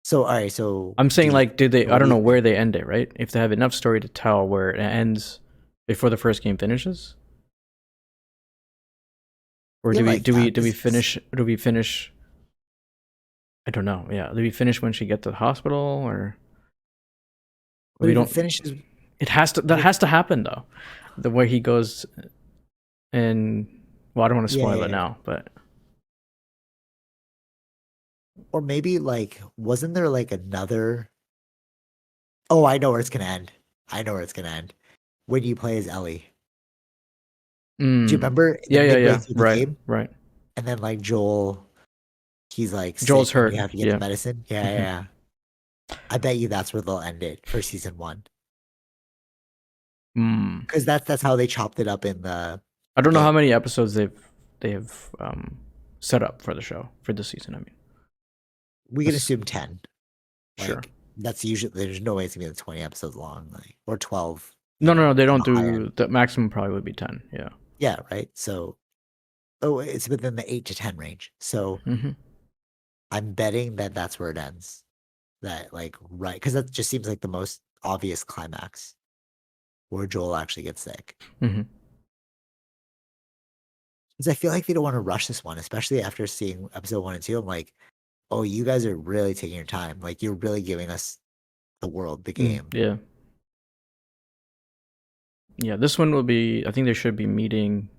So all right, so I'm saying like, did they? I what do don't you know where think? they end it. Right? If they have enough story to tell where it ends before the first game finishes, or Yeah, like that. do we finish? Do we finish? I don't know. Yeah. Do we finish when she gets to the hospital, or But we if it don't? finishes, It has to. That but has to happen though. The way he goes and well, I don't want to yeah, spoil yeah, it yeah. now, but Or maybe like, wasn't there like another? Oh, I know where it's gonna end. I know where it's gonna end. When you play as Ellie. Do you remember the yeah, yeah, midway yeah. through the Right, game? right. And then like Joel, he's like Joel's sick and you hurt. have to get the Yeah. medicine. Yeah, yeah, Hmm. yeah. I bet you that's where they'll end it for season 1. Mm. Because that's how they chopped it up in I the don't know how game. many episodes they've set up for the show for this season. I mean, We can that's assume 10. sure. Like that's usually there's no way it's gonna be 20 episodes long, like or 12, No, no, no. They on don't the high end. do the maximum. Probably would be 10. Yeah. Yeah, right. So it's within the 8 to 10 range. So Hmm. I'm betting that that's where it ends. That like right, because that just seems like the most obvious climax where Joel actually gets sick. Hmm. Because I feel like they don't want to rush this one, especially after seeing episode 1 and 2. I'm like, oh, you guys are really taking your time. Like you're really giving us the world, the game. Yeah. Yeah, this one will be. I think they should be meeting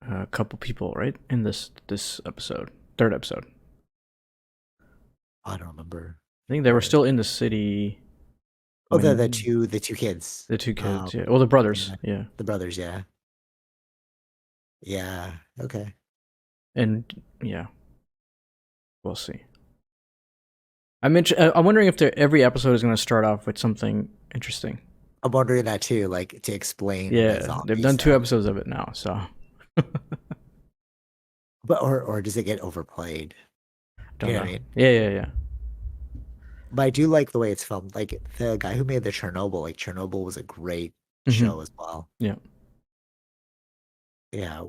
a couple people, right? In this episode, third episode. I don't remember. I think they were still in the city Oh, the when the two kids. the two kids. Yeah. Well, the brothers. Yeah, Yeah. the brothers. Yeah, yeah. Okay. And yeah, we'll see. I'm wondering if every episode is going to start off with something interesting. I'm wondering that too, like to explain the Yeah, they've zombie done two stuff. episodes of it now, so But or does it get overplayed? don't You know what know. I mean? Yeah. But I do like the way it's filmed. Like the guy who made the Chernobyl, like Chernobyl was a great Hmm. show as well. Yeah. Yeah.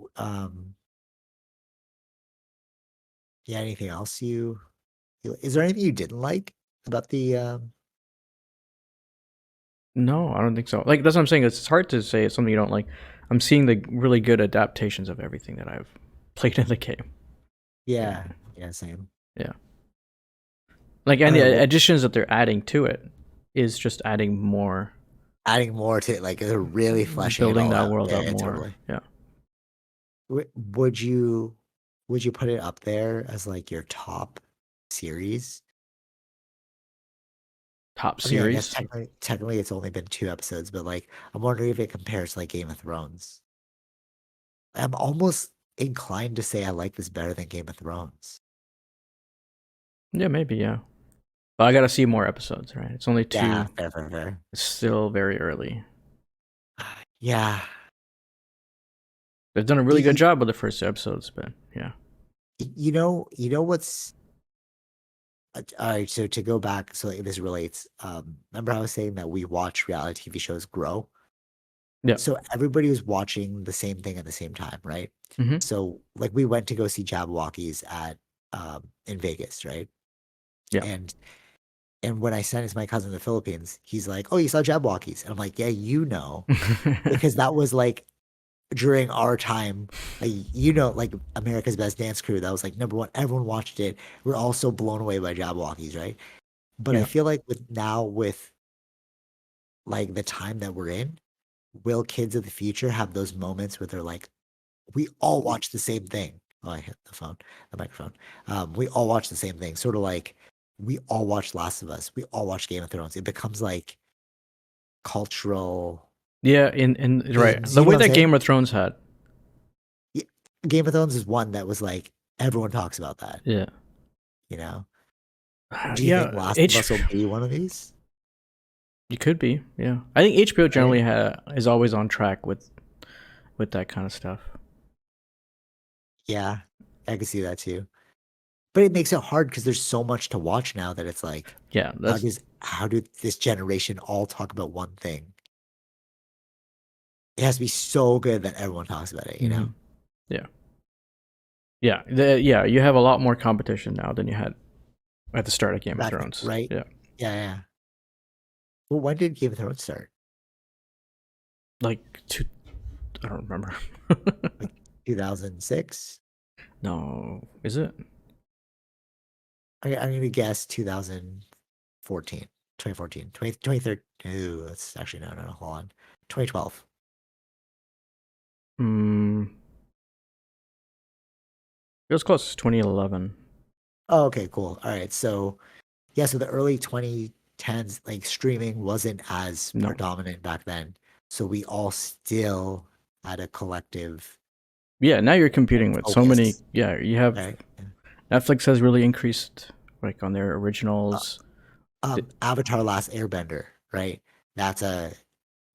Yeah. Anything else is there anything you didn't like about the No, I don't think so. Like that's what I'm saying. It's hard to say it's something you don't like. I'm seeing the really good adaptations of everything that I've played in the game. yeah, yeah, same. Yeah. Like All any right, well, additions that they're adding to it is just adding more, adding more to it, like they're really fleshing it building all that out. world Yeah, up yeah, more. totally. Yeah. Would you put it up there as like your top series? Top I mean, I guess series. technically it's only been 2 episodes, but like I'm wondering if it compares to like Game of Thrones. I'm almost inclined to say I like this better than Game of Thrones. Yeah, maybe. Yeah. But I got to see more episodes, right? It's only Yeah, two. fair, fair, fair. It's still very early. Yeah. They've done a really good Y- job with the first two episodes, but yeah. you know what's all right, so to go back, so like, this relates. Remember how I was saying that we watch reality TV shows grow? Yeah. So everybody was watching the same thing at the same time, right? Hmm. So like we went to go see Jabberwockies at in Vegas, right? Yeah. And when I sent it to my cousin in the Philippines, he's like, "Oh, you saw Jabberwockies?" And I'm like, "Yeah, you know, because that was like during our time, like like America's Best Dance Crew. That was like number one. Everyone watched it. We're all so blown away by Jabberwockies, right? But I Yeah. feel like with like the time that we're in, will kids of the future have those moments where they're like, we all watch the same thing. Oh, I hit the microphone. We all watch the same thing. Sort of like we all watch Last of Us. We all watch Game of Thrones. It becomes like cultural Yeah, in right. themes. The You know way what I'm that saying? Game of Thrones had. Yeah, Game of Thrones is one that was like everyone talks about that. Yeah. You know? Do you think Yeah, Last of Us will H be one of these? you could be. Yeah. I think HBO Right? generally is always on track with that kind of stuff. Yeah, I can see that too. But it makes it hard because there's so much to watch now that it's like, Yeah, that's how do this generation all talk about one thing? It has to be so good that everyone talks about it, you know? mhm. Yeah. Yeah, you have a lot more competition now than you had at the start of Game of Back Thrones. right? Yeah. Yeah, yeah. Well, when did Game of Thrones start? Like two I don't remember. Like 2006? No, is it? I'm gonna guess 2014, 2014, 2013. Ooh, that's actually no, hold on. 2012. Mm, it was close. 2011. Oh, okay, cool. All right. So yeah, so the early 2010s, like streaming wasn't as No. predominant back then. So we all still had a collective Yeah, now you're competing with so many. focus, Yeah, you have right? Yeah. Netflix has really increased like on their originals. Avatar: Last Airbender, right? That's a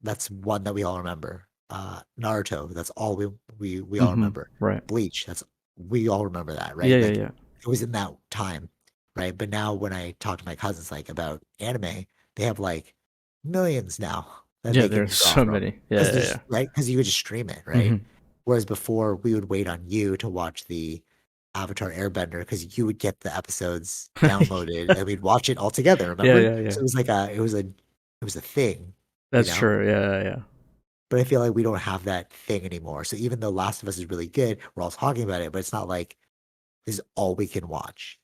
that's one that we all remember. Naruto, that's all we all Hmm. remember. Right. Bleach, that's we all remember that, Yeah, right? yeah, Like yeah. it was in that time, right? But now when I talk to my cousins like about anime, they have like millions now that Yeah, they can there's draw so from. many. Yeah, Because yeah, there's yeah. right, because you could just stream it, right? Hmm. Whereas before we would wait on you to watch the Avatar Airbender because you would get the episodes downloaded and we'd watch it all together, Yeah, remember? yeah, yeah. So it was a thing, you That's know? true. Yeah, yeah. But I feel like we don't have that thing anymore. So even though Last of Us is really good, we're all talking about it, but it's not like this is all we can watch.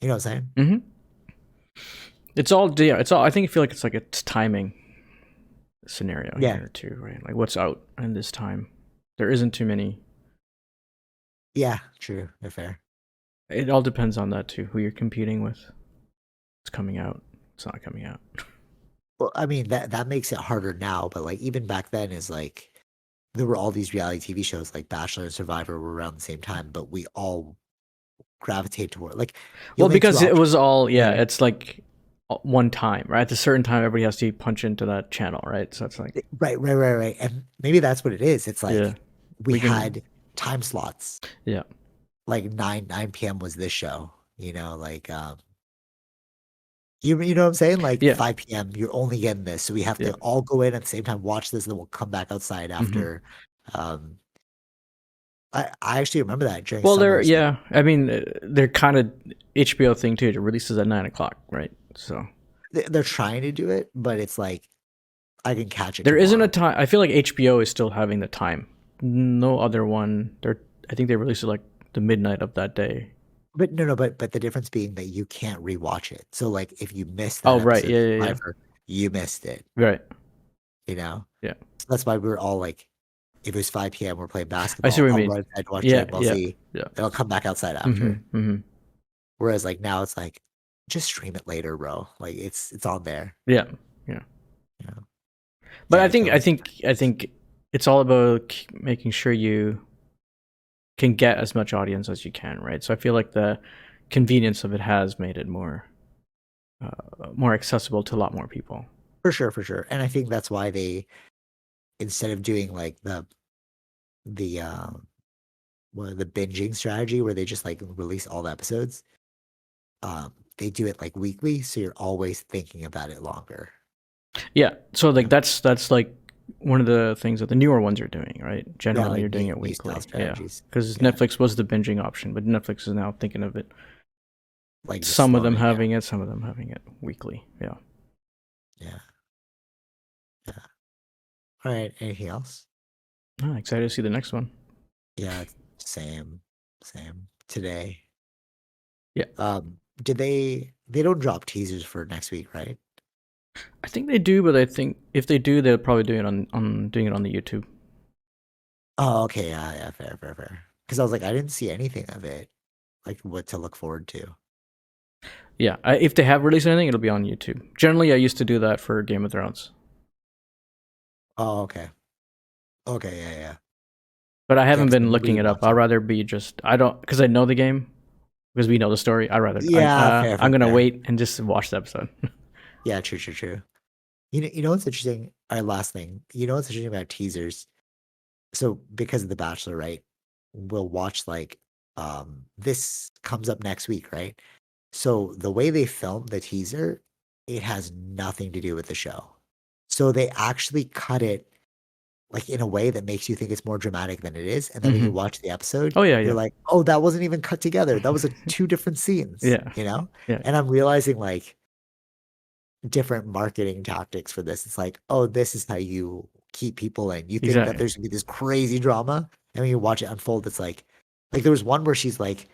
You know what I'm saying? Mm-hmm. It's all yeah. It's all. I think I feel like it's like a timing scenario Yeah. here too, right? Like what's out in this time. There isn't too many. Yeah, true. They're fair. It all depends on that too. Who you're competing with. It's coming out. It's not coming out. Well, I mean that makes it harder now, but like even back then is like there were all these reality TV shows like Bachelor and Survivor were around the same time, but we all gravitate toward like you Well, only had two because it was options. all yeah. Yeah. It's like one time, right? At a certain time, everybody has to punch into that channel, right? So it's like Right. And maybe that's what it is. It's yeah, like we we can had time slots. yeah. Like 9 p.m. was this show, like you know what I'm saying? Like Yeah, 5 p.m. you're only getting this. So we have yeah. to all go in at the same time, watch this, and then we'll come back outside Mm-hmm. after. Um I actually remember that during Well, they're summers. Like yeah. I mean, they're kind of HBO thing too. It releases at 9 o'clock, right? So they're trying to do it, but it's like I can catch it there isn't a tomorrow. time. I feel like HBO is still having the time. No other one. They're. I think they release it like the midnight of that day. But no, but the difference being that you can't rewatch it. So like if you missed that Oh right, episode yeah, of yeah, yeah. Survivor, you missed it, Right, you know? yeah. So that's why we were all like, if it was 5 p.m., we're playing I see basketball, what you I'll mean. run inside to watch Yeah, Dragon Ball yeah, Z, yeah. and I'll come back outside Mm-hmm. after. Mm-hmm. Whereas like now it's like, just stream it later, bro. Like it's on there. Yeah, yeah. You know? But Yeah, I I think, feel I like think, I think it's all about making sure you can get as much audience as you can, right? So I feel like the convenience of it has made it more accessible to a lot more people. for sure. And I think that's why they instead of doing like the the binging strategy where they just like release all the episodes, they do it like weekly, so you're always thinking about it longer. Yeah. So You like know? that's like one of the things that the newer ones are doing, right? Yeah, Generally, like you're doing it new style weekly. Yeah. strategies. Because Yeah, Netflix was the binging option, but Netflix is now thinking of it. like just Some of slowing them it down. having it, some of them having it weekly. Yeah. Yeah, yeah. All right. Anything else? Oh, excited to see the next one. Yeah, same, same. Today. Yeah. Did they don't drop teasers for next week, right? I think they do, but I think if they do, they'll probably do it on doing it on the YouTube. Oh, okay. Yeah, fair. Because I was like, I didn't see anything of it, like what to look forward to. Yeah. If they have released anything, it'll be on YouTube. Generally, I used to do that for Game of Thrones, Oh, okay. Okay, yeah. but I Yeah, haven't 'cause I been remember looking you it up. I'd watching. rather be just I don't because I know the game because we know the story. I rather Yeah, I'm gonna fair. wait and just watch the episode. Yeah, true. You know what's interesting? Our last thing. You know what's interesting about teasers? So because of The Bachelor, right? We'll watch like this comes up next week, right? So the way they film the teaser, it has nothing to do with the show. So they actually cut it like in a way that makes you think it's more dramatic than it is. And then when you Hmm. watch the episode, Oh yeah, you're yeah, like, oh, that wasn't even cut together. That was like two different scenes, yeah, you know? yeah. And I'm realizing like different marketing tactics for this. It's like, oh, this is how you keep people in. You think that Exactly. there's gonna be this crazy drama, and when you watch it unfold, it's like there was one where she's like,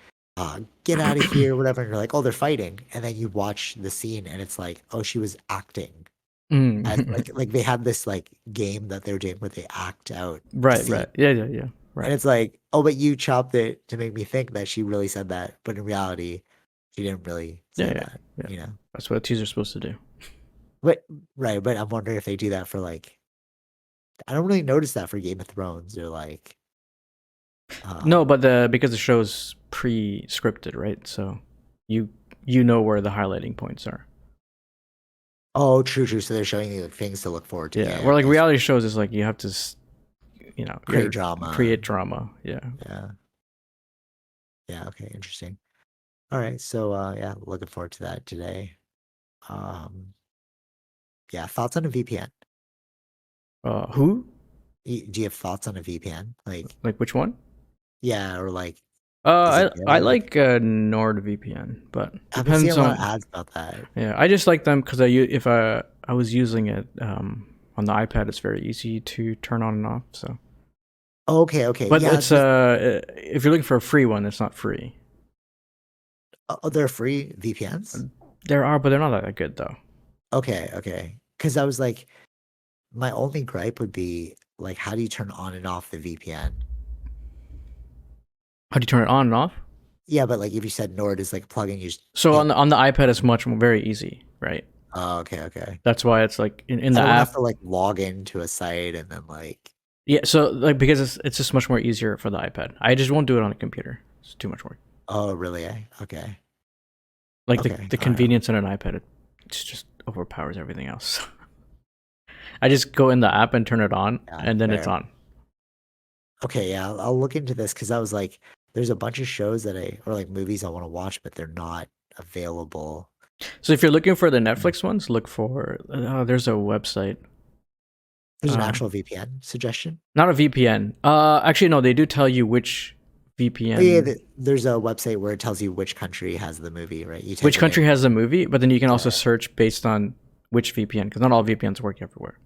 get out of here, whatever, and you're like, oh, they're fighting. And then you watch the scene and it's like, oh, she was acting. As Mm. like they had this like game that they're doing where they act out a Right, scene. right. Yeah. And Right. it's like, oh, but you chopped it to make me think that she really said that. But in reality, she didn't really say Yeah. that, Yeah. you know? That's what a teaser's supposed to do. But right, but I'm wondering if they do that for like I don't really notice that for Game of Thrones or like No, um but because the show's pre-scripted, right? So you you know where the highlighting points are. oh true. So they're showing you like, things to look forward to. Yeah. Yeah, Where like okay. So reality shows is like you have to, create you're drama. create drama. Yeah. Yeah. Yeah, okay, interesting. All right. So yeah, looking forward to that today. Um yeah, thoughts on a VPN? Who? Do you have thoughts on a VPN? Like Like which one? yeah, or like Is it I good? like NordVPN, but I've been seeing depends a lot of on. ads about that. Yeah, I just like them because if I was using it on the iPad, it's very easy to turn on and off. So, Okay, okay, but yeah. it's if you're looking for a free one, it's not free. Oh, they're free VPNs. There are, but they're not that good though. Okay, okay. Because I was like, my only gripe would be like, how do you turn on and off the VPN? How do you turn it on and off? Yeah, but like if you said Nord is like a plugin, you just So hit. on the iPad, it's much more very easy, right? Oh, okay, okay. That's why it's like in I the don't want to have app. to like log into a site and then like. Yeah, so like because it's just much more easier for the iPad. I just won't do it on a computer. It's too much work. Oh, really? Okay, Like okay. the All right. convenience on an iPad, it just overpowers everything else. I just go in the app and turn it on, Yeah, and then it's fair. on. Okay, yeah, I'll look into this because I was like, there's a bunch of shows that or like movies I want to watch, but they're not available. So if you're looking for the Netflix ones, look for there's a website. There's an Um, actual VPN suggestion. Not a VPN. Actually, no, they do tell you which Oh yeah, VPN, there's a website where it tells you which country has the movie, right? You type which it country in. has the movie, but then you can also Yeah. search based on which VPN, because not all VPNs work everywhere.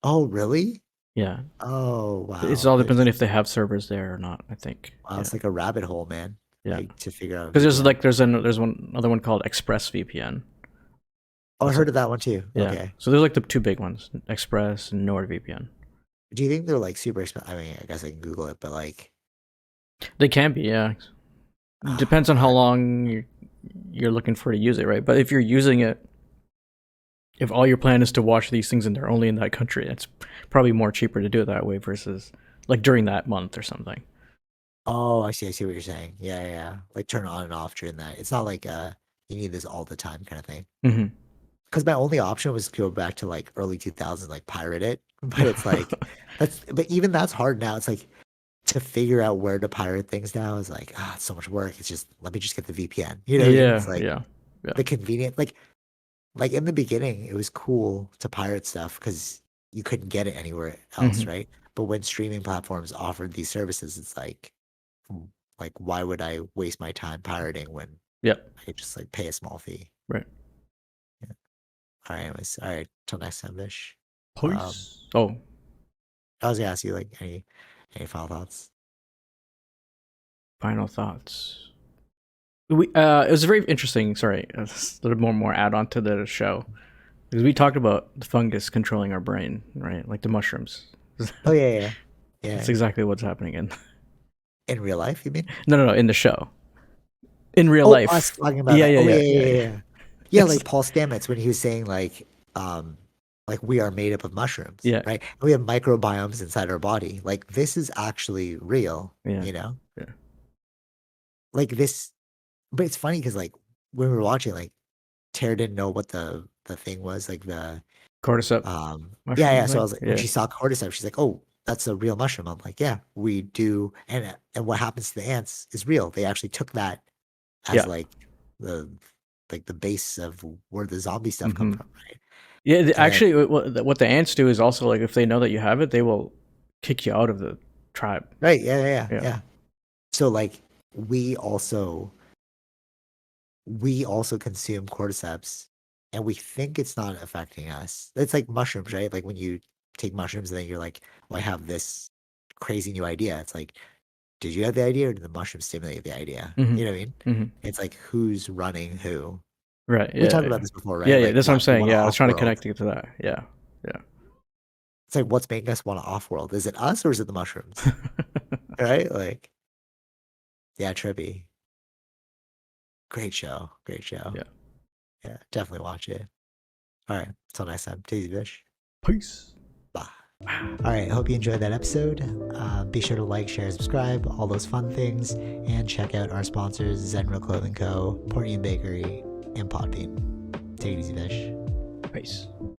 Oh, really? Yeah, Oh, it wow. all depends on if they have servers there or not. I think. Wow, Yeah, it's like a rabbit hole, man. yeah. Like to figure out Because VPN. there's one other one called Express VPN. Oh, I That's heard like of that one too. yeah. Okay. So there's like the two big ones, Express and NordVPN. Do you think they're like super expensive? I mean, I guess I can Google it, but like, They can be, yeah. Depends on how God. long you're looking for to use it, right? But if you're using it, if all your plan is to watch these things and they're only in that country, it's probably more cheaper to do it that way versus like during that month or something. Oh, I see. I see what you're saying. Yeah, yeah, yeah. Like turn on and off during that. It's not like you need this all the time kind of thing. Mm-hmm. Because my only option was to go back to like early 2000s, like pirate it. But it's like but even that's hard now. It's like to figure out where to pirate things now is like it's so much work. It's just let me just get the VPN. You know what I mean? It's Yeah, like yeah, yeah. the convenient like in the beginning, it was cool to pirate stuff because you couldn't get it anywhere else, Mm-hmm. right? But when streaming platforms offered these services, it's like why would I waste my time pirating when Yep. I could just like pay a small fee? Right. Yeah. All right, anyways. All right. Till next time, Bish. Um, Peace. Oh, I was gonna ask you like any final thoughts? final thoughts. It was very interesting. Sorry, a little more add on to the show because we talked about the fungus controlling our brain, right? Like the mushrooms. Oh yeah, yeah, yeah. That's exactly what's happening in. In real life, you mean? No, in the show. In real Oh, us life. talking about Yeah, that. yeah, Oh yeah, yeah, yeah, yeah, yeah, yeah. yeah. Yeah, like Paul Stamets when he was saying like we are made up of mushrooms, Yeah, right? And we have microbiomes inside our body. Like this is actually real, yeah, you know? yeah. Like this, but it's funny because like when we were watching, like Tara didn't know what the thing was, like the Cordyceps yeah, mushroom yeah. So I thing. was like when Yeah, she saw cordyceps, she's like, "Oh, that's a real mushroom." I'm like, "Yeah, we do." And what happens to the ants is real. They actually took that as yeah. the the base of where the zombie stuff come Hmm. from, right? Yeah, And then actually, what the ants do is also like if they know that you have it, they will kick you out of the tribe. right, yeah, yeah, yeah, Yeah. yeah. So like we also we also consume cordyceps and we think it's not affecting us. It's like mushrooms, right? Like when you take mushrooms and then you're like, well, I have this crazy new idea. It's like, did you have the idea or did the mushroom stimulate the idea? Hmm. You know what I mean? Hmm. It's like who's running who. Right. We Yeah. talked about Yeah. this before, Yeah. right? Yeah. Like That's what I'm we saying. want to Yeah, I was off trying to world. connect it to that. Yeah. It's like what's making us want to off world? Is it us or is it the mushrooms? Yeah. Right? Like, yeah, trippy. Great show. Great show. Yeah. Yeah, definitely watch it. All right. Till next time. Tasty Fish. Peace. Bye. All right. Hope you enjoyed that episode. Be sure to like, share, subscribe, all those fun things, and check out our sponsors: Zenro Clothing Co., Portian Bakery, and Podbean. Take it easy, Fish. Peace.